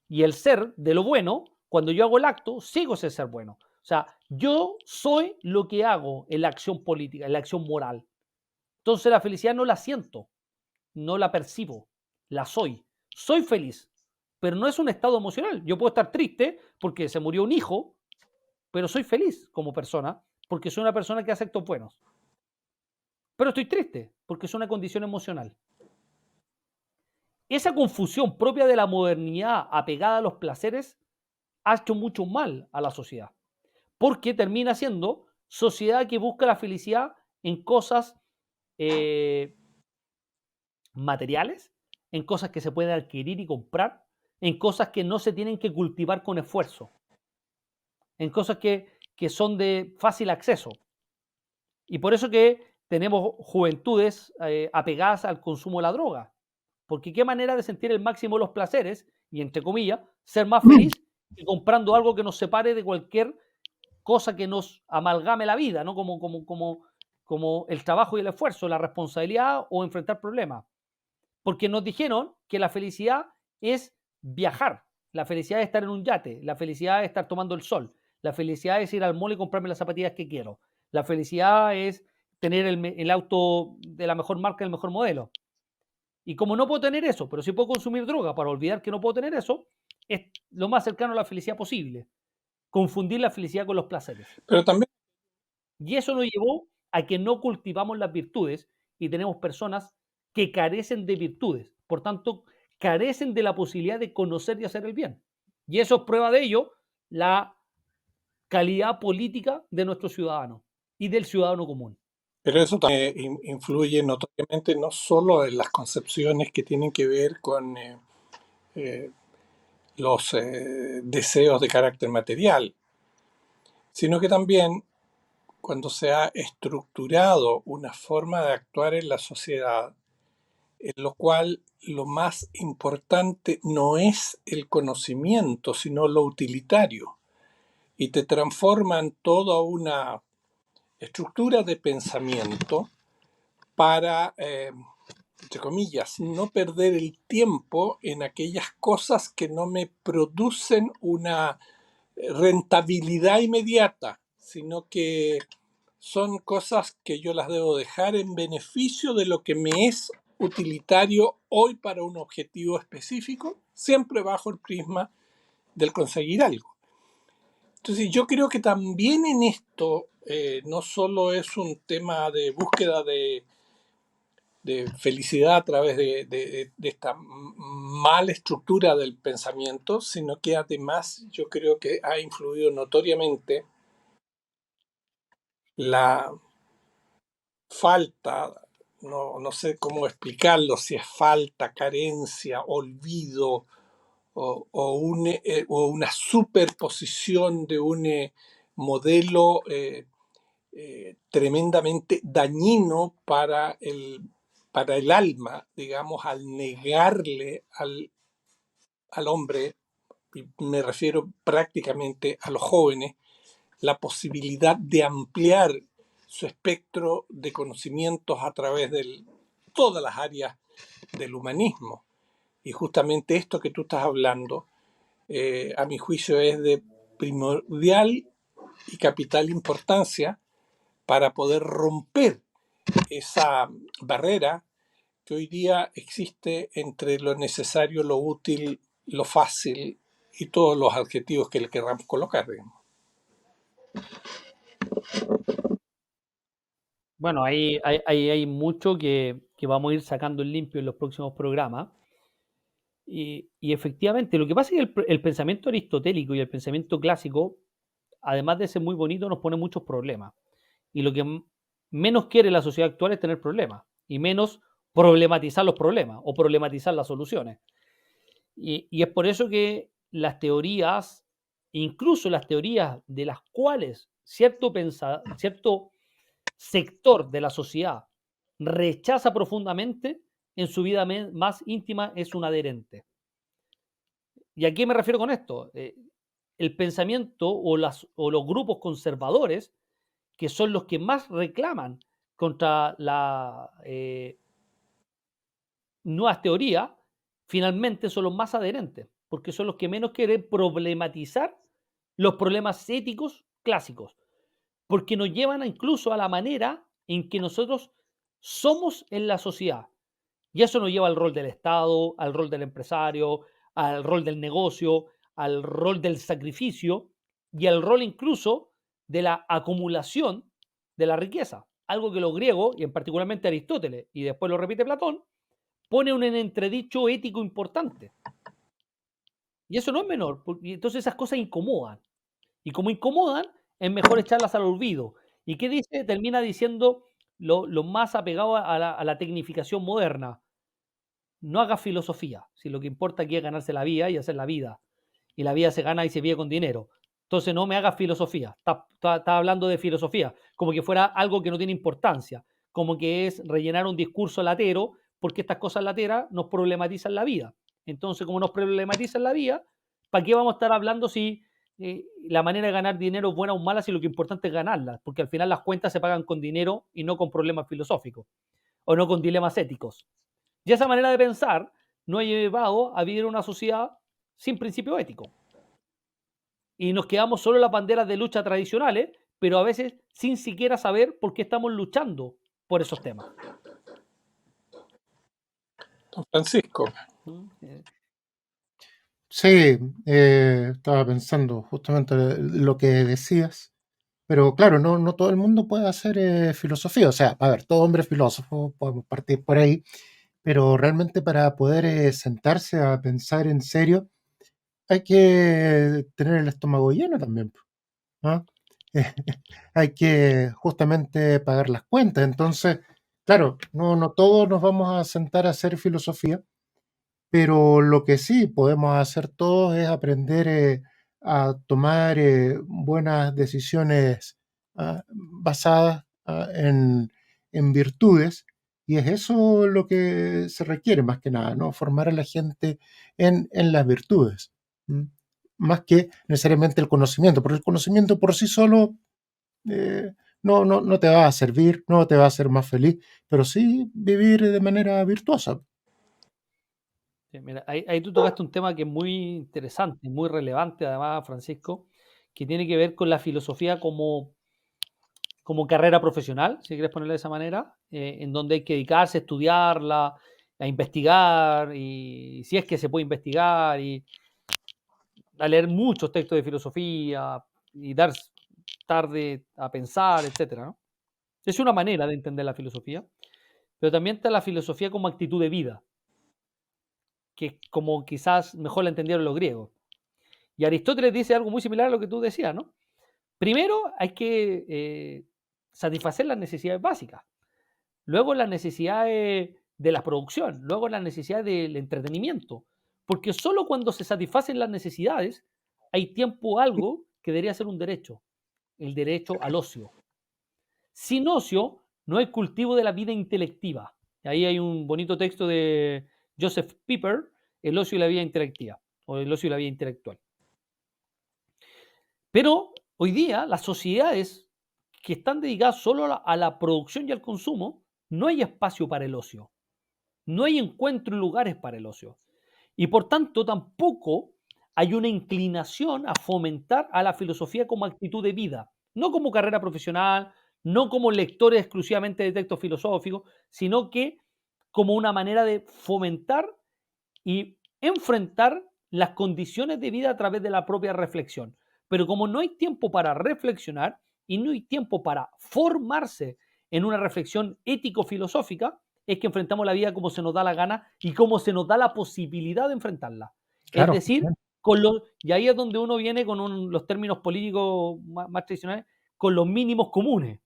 Y el ser de lo bueno, cuando yo hago el acto, sigo ese ser bueno. O sea, yo soy lo que hago en la acción política, en la acción moral. Entonces la felicidad no la siento, no la percibo, la soy. Soy feliz, pero no es un estado emocional. Yo puedo estar triste porque se murió un hijo, pero soy feliz como persona porque soy una persona que hace actos buenos. Pero estoy triste porque es una condición emocional. Esa confusión propia de la modernidad apegada a los placeres ha hecho mucho mal a la sociedad, porque termina siendo sociedad que busca la felicidad en cosas materiales, en cosas que se pueden adquirir y comprar, en cosas que no se tienen que cultivar con esfuerzo, en cosas que son de fácil acceso. Y por eso que tenemos juventudes apegadas al consumo de la droga. Porque qué manera de sentir el máximo de los placeres y, entre comillas, ser más feliz que comprando algo que nos separe de cualquier cosa que nos amalgame la vida, ¿no? Como el trabajo y el esfuerzo, la responsabilidad o enfrentar problemas. Porque nos dijeron que la felicidad es viajar, la felicidad es estar en un yate, la felicidad es estar tomando el sol, la felicidad es ir al mall y comprarme las zapatillas que quiero, La felicidad es tener el auto de la mejor marca, el mejor modelo. Y como no puedo tener eso, pero sí puedo consumir droga para olvidar que no puedo tener eso, es lo más cercano a la felicidad posible. Confundir la felicidad con los placeres. Pero también, Y eso nos llevó a que no cultivamos las virtudes y tenemos personas que carecen de virtudes. Por tanto, carecen de la posibilidad de conocer y hacer el bien. Y eso es prueba de ello la calidad política de nuestros ciudadanos y del ciudadano común. pero eso también influye notoriamente no solo en las concepciones que tienen que ver con los deseos de carácter material, sino que también cuando se ha estructurado una forma de actuar en la sociedad, en lo cual lo más importante no es el conocimiento, sino lo utilitario, y te transforman toda una estructura de pensamiento para, entre comillas, no perder el tiempo en aquellas cosas que no me producen una rentabilidad inmediata, sino que son cosas que yo las debo dejar en beneficio de lo que me es utilitario hoy para un objetivo específico, siempre bajo el prisma del conseguir algo. Entonces yo creo que también en esto no solo es un tema de búsqueda de felicidad a través de esta mala estructura del pensamiento, sino que además yo creo que ha influido notoriamente la falta, no sé cómo explicarlo, si es falta, carencia, olvido o una superposición de un modelo tremendamente dañino para el alma, digamos, al negarle al hombre, y me refiero prácticamente a los jóvenes, la posibilidad de ampliar su espectro de conocimientos a través de todas las áreas del humanismo. Y justamente esto que tú estás hablando, a mi juicio, es de primordial y capital importancia para poder romper esa barrera que hoy día existe entre lo necesario, lo útil, lo fácil y todos los adjetivos que le queramos colocar, digamos. Bueno, hay mucho que vamos a ir sacando en limpio en los próximos programas. Y efectivamente, lo que pasa es que el pensamiento aristotélico y el pensamiento clásico, además de ser muy bonito, nos pone muchos problemas. Y lo que menos quiere la sociedad actual es tener problemas, y menos problematizar los problemas o problematizar las soluciones. Y es por eso que las teorías, incluso las teorías de las cuales cierto sector de la sociedad rechaza profundamente, en su vida más íntima es un adherente. ¿Y a qué me refiero con esto? El pensamiento o los grupos conservadores, que son los que más reclaman contra las nuevas teorías, finalmente son los más adherentes, porque son los que menos quieren problematizar los problemas éticos clásicos, porque nos llevan incluso a la manera en que nosotros somos en la sociedad. Y eso nos lleva al rol del Estado, al rol del empresario, al rol del negocio, al rol del sacrificio y al rol incluso de la acumulación de la riqueza. Algo que los griegos, y en particularmente Aristóteles, y después lo repite Platón, pone un en entredicho ético importante. Y eso no es menor, porque entonces esas cosas incomodan. Y como incomodan, es mejor echarlas al olvido. ¿Y qué dice? Termina diciendo lo más apegado a la tecnificación moderna. No hagas filosofía, si lo que importa aquí es ganarse la vida y hacer la vida. Y la vida se gana y se vive con dinero. Entonces no me hagas filosofía. Está hablando de filosofía, como que fuera algo que no tiene importancia, como que es rellenar un discurso latero, porque estas cosas lateras nos problematizan la vida. Entonces, como nos problematizan la vida, ¿para qué vamos a estar hablando si la manera de ganar dinero es buena o mala si lo que importante es ganarla? Porque al final las cuentas se pagan con dinero y no con problemas filosóficos o no con dilemas éticos. Y esa manera de pensar nos ha llevado a vivir una sociedad sin principio ético. Y nos quedamos solo en las banderas de lucha tradicionales, pero a veces sin siquiera saber por qué estamos luchando por esos temas. Don Francisco. Sí, estaba pensando justamente lo que decías, pero claro, no todo el mundo puede hacer filosofía. O sea, a ver, todo hombre es filósofo, podemos partir por ahí, pero realmente para poder sentarse a pensar en serio, hay que tener el estómago lleno también, ¿no? Hay que justamente pagar las cuentas. Entonces, claro, no todos nos vamos a sentar a hacer filosofía, pero lo que sí podemos hacer todos es aprender a tomar buenas decisiones basadas en virtudes, y es eso lo que se requiere más que nada, ¿no? Formar a la gente en las virtudes, ¿m? Más que necesariamente el conocimiento, porque el conocimiento por sí solo no te va a servir, no te va a hacer más feliz, pero sí vivir de manera virtuosa. Sí, mira, ahí tú tocaste un tema que es muy interesante, muy relevante además, Francisco, que tiene que ver con la filosofía como carrera profesional, si quieres ponerlo de esa manera, en donde hay que dedicarse a estudiarla, a investigar, y si es que se puede investigar, y a leer muchos textos de filosofía, y dar tarde a pensar, etcétera, ¿no? Es una manera de entender la filosofía, pero también está la filosofía como actitud de vida, que como quizás mejor la entendieron los griegos. Y Aristóteles dice algo muy similar a lo que tú decías, ¿no? Primero hay que satisfacer las necesidades básicas, luego las necesidades de la producción, luego las necesidades del entretenimiento, porque solo cuando se satisfacen las necesidades hay tiempo algo que debería ser un derecho, el derecho al ocio. Sin ocio no hay cultivo de la vida intelectiva. Ahí hay un bonito texto de Joseph Pieper, El ocio y la vida intelectiva, o El ocio y la vida intelectual. Pero hoy día las sociedades que están dedicadas solo a la producción y al consumo, no hay espacio para el ocio, no hay encuentro y lugares para el ocio. Y por tanto tampoco hay una inclinación a fomentar a la filosofía como actitud de vida, no como carrera profesional, no como lectores exclusivamente de textos filosóficos, sino que como una manera de fomentar y enfrentar las condiciones de vida a través de la propia reflexión. Pero como no hay tiempo para reflexionar y no hay tiempo para formarse en una reflexión ético-filosófica, es que enfrentamos la vida como se nos da la gana y como se nos da la posibilidad de enfrentarla. Es Claro, decir, y ahí es donde uno viene con los términos políticos más tradicionales, con los mínimos comunes.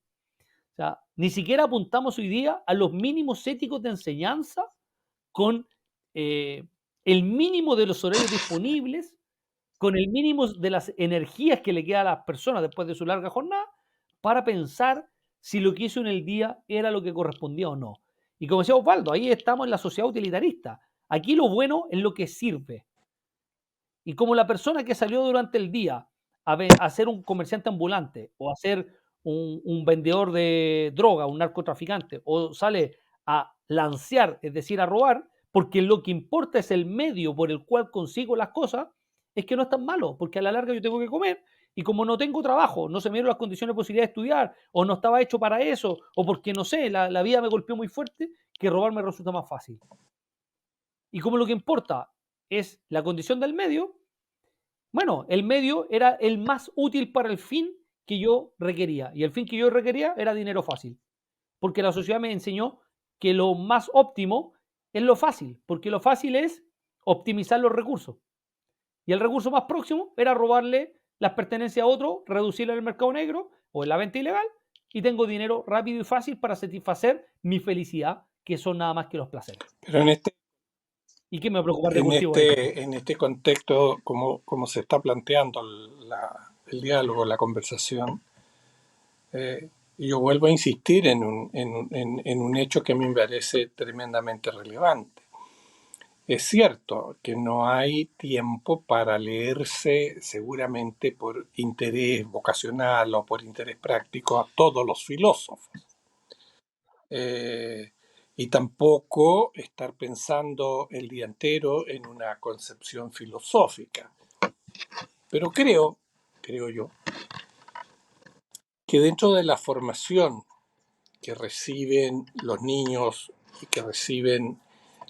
O sea, ni siquiera apuntamos hoy día a los mínimos éticos de enseñanza con el mínimo de los horarios disponibles, con el mínimo de las energías que le queda a las personas después de su larga jornada, para pensar si lo que hizo en el día era lo que correspondía o no. Y como decía Osvaldo, ahí estamos en la sociedad utilitarista. Aquí lo bueno es lo que sirve. Y como la persona que salió durante el día a ser un comerciante ambulante o a ser un vendedor de droga, un narcotraficante, o sale a lancear, es decir, a robar, porque lo que importa es el medio por el cual consigo las cosas, es que no es tan malo, porque a la larga yo tengo que comer y como no tengo trabajo, no se me dieron las condiciones de posibilidad de estudiar, o no estaba hecho para eso, o porque no sé, la vida me golpeó muy fuerte, que robar me resulta más fácil. Y como lo que importa es la condición del medio, bueno, el medio era el más útil para el fin que yo requería. Y el fin que yo requería era dinero fácil. Porque la sociedad me enseñó que lo más óptimo es lo fácil. Porque lo fácil es optimizar los recursos. Y el recurso más próximo era robarle las pertenencias a otro, reducirlo en el mercado negro o en la venta ilegal. Y tengo dinero rápido y fácil para satisfacer mi felicidad, que son nada más que los placeres. Pero en este, ¿Y qué me va a preocupar de cultivo ético? en este contexto, como se está planteando el diálogo, la conversación, yo vuelvo a insistir en un hecho que a mí me parece tremendamente relevante. Es cierto que no hay tiempo para leerse seguramente por interés vocacional o por interés práctico a todos los filósofos. Y tampoco estar pensando el día entero en una concepción filosófica. Pero creo yo, que dentro de la formación que reciben los niños y que reciben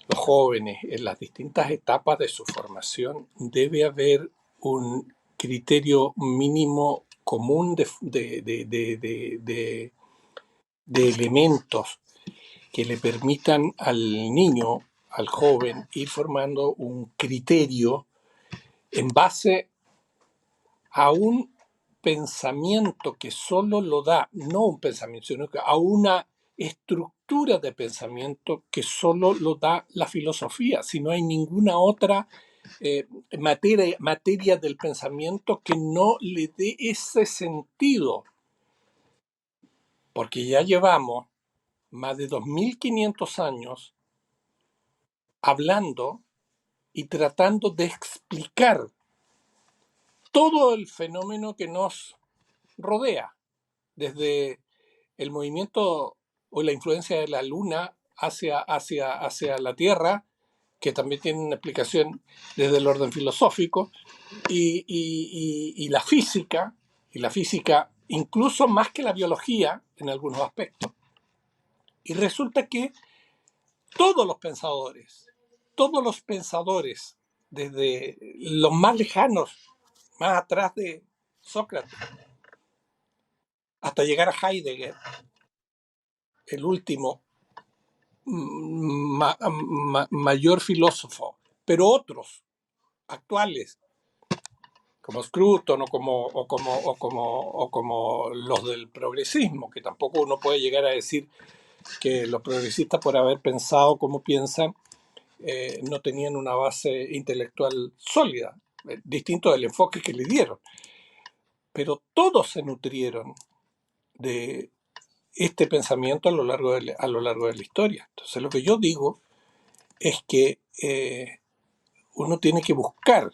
los jóvenes en las distintas etapas de su formación, debe haber un criterio mínimo común de elementos que le permitan al niño, al joven, ir formando un criterio en base a un pensamiento que solo lo da, no un pensamiento, sino que a una estructura de pensamiento que solo lo da la filosofía, si no hay ninguna otra materia del pensamiento que no le dé ese sentido, porque ya llevamos más de 2500 años hablando y tratando de explicar todo el fenómeno que nos rodea, desde el movimiento o la influencia de la luna hacia la Tierra, que también tiene una explicación desde el orden filosófico, y la física incluso más que la biología en algunos aspectos. Y resulta que todos los pensadores, desde los más lejanos, más atrás de Sócrates, hasta llegar a Heidegger, el último mayor filósofo, pero otros actuales, como Scruton o como los del progresismo, que tampoco uno puede llegar a decir que los progresistas, por haber pensado como piensan, no tenían una base intelectual sólida, distinto del enfoque que le dieron. Pero todos se nutrieron de este pensamiento a lo largo de la historia. Entonces, lo que yo digo es que uno tiene que buscar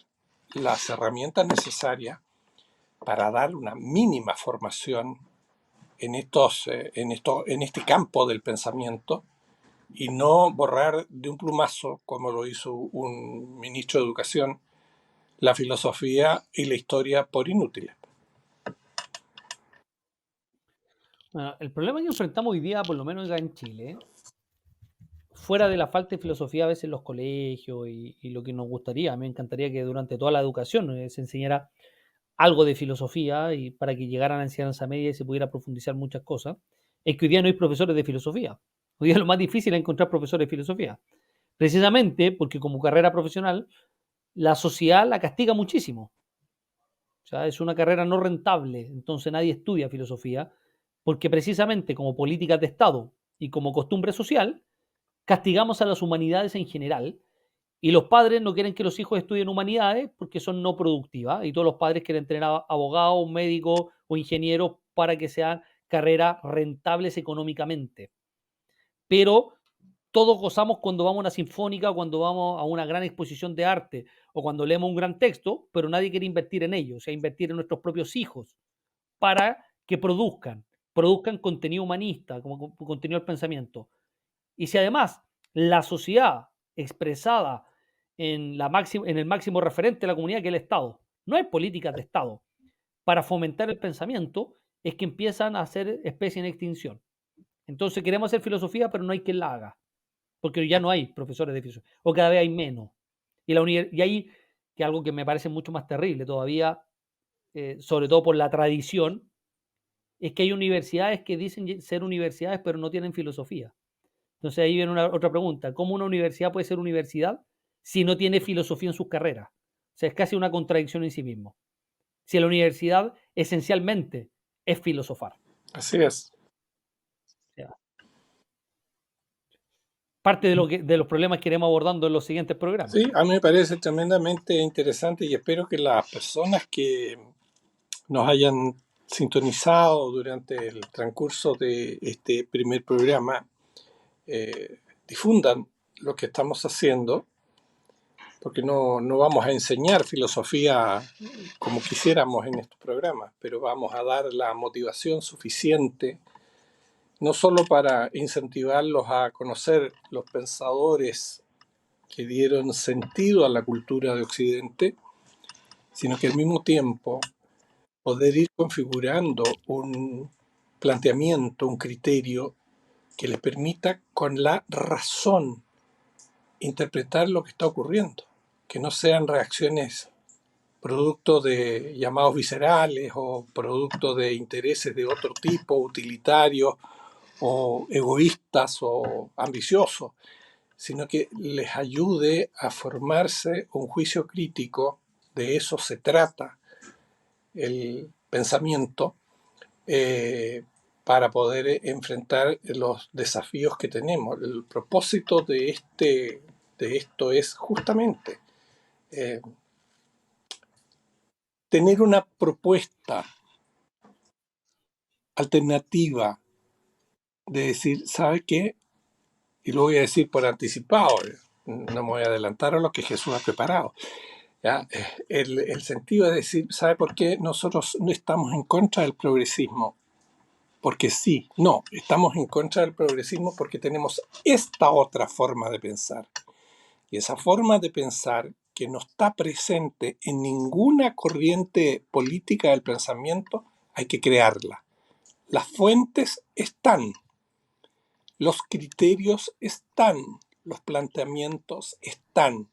las herramientas necesarias para dar una mínima formación en este campo del pensamiento y no borrar de un plumazo, como lo hizo un ministro de Educación, la filosofía y la historia por inútiles. Bueno, el problema que enfrentamos hoy día, por lo menos acá en Chile, fuera de la falta de filosofía a veces en los colegios y lo que nos gustaría, a mí me encantaría que durante toda la educación se enseñara algo de filosofía y para que llegaran a la enseñanza media y se pudiera profundizar muchas cosas, es que hoy día no hay profesores de filosofía. Hoy día lo más difícil es encontrar profesores de filosofía. Precisamente porque como carrera profesional, la sociedad la castiga muchísimo. O sea, es una carrera no rentable, entonces nadie estudia filosofía, porque precisamente como políticas de Estado y como costumbre social, castigamos a las humanidades en general y los padres no quieren que los hijos estudien humanidades porque son no productivas y todos los padres quieren tener abogados, médicos o ingenieros para que sean carreras rentables económicamente. Pero todos gozamos cuando vamos a una sinfónica, cuando vamos a una gran exposición de arte o cuando leemos un gran texto, pero nadie quiere invertir en ello, o sea, invertir en nuestros propios hijos para que produzcan contenido humanista, como contenido del pensamiento. Y si además la sociedad expresada en el máximo referente de la comunidad, que es el Estado, no hay políticas de Estado para fomentar el pensamiento, es que empiezan a ser especies en extinción. Entonces queremos hacer filosofía, pero no hay quien la haga, porque ya no hay profesores de filosofía, o cada vez hay menos. Y hay que algo que me parece mucho más terrible todavía, sobre todo por la tradición, es que hay universidades que dicen ser universidades, pero no tienen filosofía. Entonces ahí viene otra pregunta. ¿Cómo una universidad puede ser universidad si no tiene filosofía en sus carreras? O sea, es casi una contradicción en sí mismo. Si la universidad esencialmente es filosofar. Así es. O sea, parte de los problemas que iremos abordando en los siguientes programas. Sí, a mí me parece tremendamente interesante y espero que las personas que nos hayan sintonizado durante el transcurso de este primer programa difundan lo que estamos haciendo, porque no vamos a enseñar filosofía como quisiéramos en estos programas, pero vamos a dar la motivación suficiente, no solo para incentivarlos a conocer los pensadores que dieron sentido a la cultura de Occidente, sino que al mismo tiempo poder ir configurando un planteamiento, un criterio que les permita con la razón interpretar lo que está ocurriendo, que no sean reacciones producto de llamados viscerales o producto de intereses de otro tipo, utilitarios o egoístas o ambiciosos, sino que les ayude a formarse un juicio crítico. De eso se trata el pensamiento, para poder enfrentar los desafíos que tenemos. El propósito de esto es justamente tener una propuesta alternativa de decir, ¿sabe qué? Y lo voy a decir por anticipado, no me voy a adelantar a lo que Jesús ha preparado. ¿Ya? El sentido es decir, ¿sabe por qué nosotros no estamos en contra del progresismo? Porque sí, no, estamos en contra del progresismo porque tenemos esta otra forma de pensar. Y esa forma de pensar que no está presente en ninguna corriente política del pensamiento, hay que crearla. Las fuentes están, los criterios están, los planteamientos están.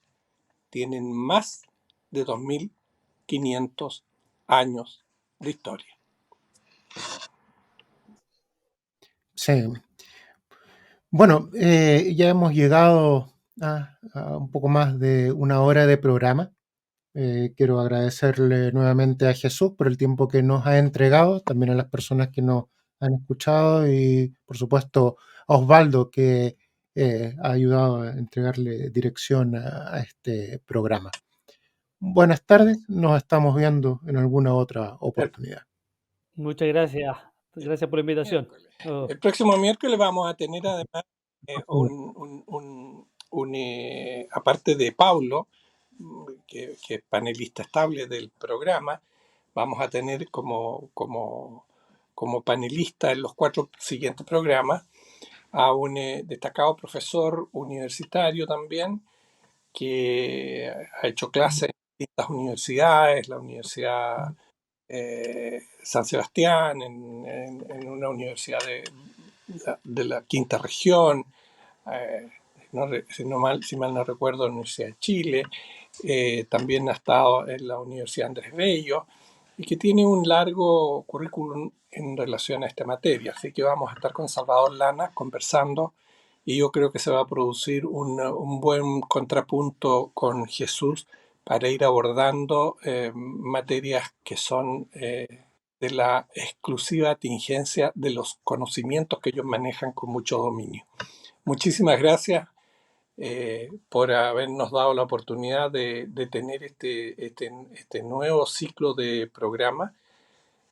Tienen más de 2500 años de historia. Sí. Bueno, ya hemos llegado a un poco más de una hora de programa. Quiero agradecerle nuevamente a Jesús por el tiempo que nos ha entregado, también a las personas que nos han escuchado y, por supuesto, a Osvaldo, que ha ayudado a entregarle dirección a este programa. Buenas tardes, nos estamos viendo en alguna otra oportunidad. Muchas gracias. Gracias por la invitación. El próximo miércoles vamos a tener además aparte de Paulo, que es panelista estable del programa, vamos a tener como panelista en los 4 siguientes programas a un destacado profesor universitario también, que ha hecho clases en distintas universidades, la Universidad San Sebastián, en una universidad de la quinta región, si mal no recuerdo, la Universidad de Chile, también ha estado en la Universidad Andrés Bello, y que tiene un largo currículum en relación a esta materia. Así que vamos a estar con Salvador Lana conversando, y yo creo que se va a producir un buen contrapunto con Jesús para ir abordando materias que son de la exclusiva tingencia de los conocimientos que ellos manejan con mucho dominio. Muchísimas gracias por habernos dado la oportunidad de tener este nuevo ciclo de programa.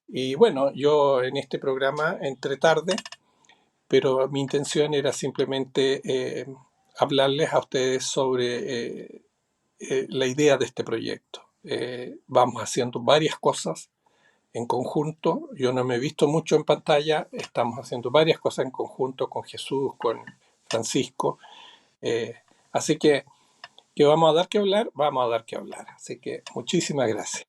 Y bueno, yo en este programa entré tarde, pero mi intención era simplemente hablarles a ustedes sobre la idea de este proyecto. Vamos haciendo varias cosas en conjunto. Yo no me he visto mucho en pantalla. Estamos haciendo varias cosas en conjunto con Jesús, con Francisco. Así que vamos a dar que hablar. Así que muchísimas gracias.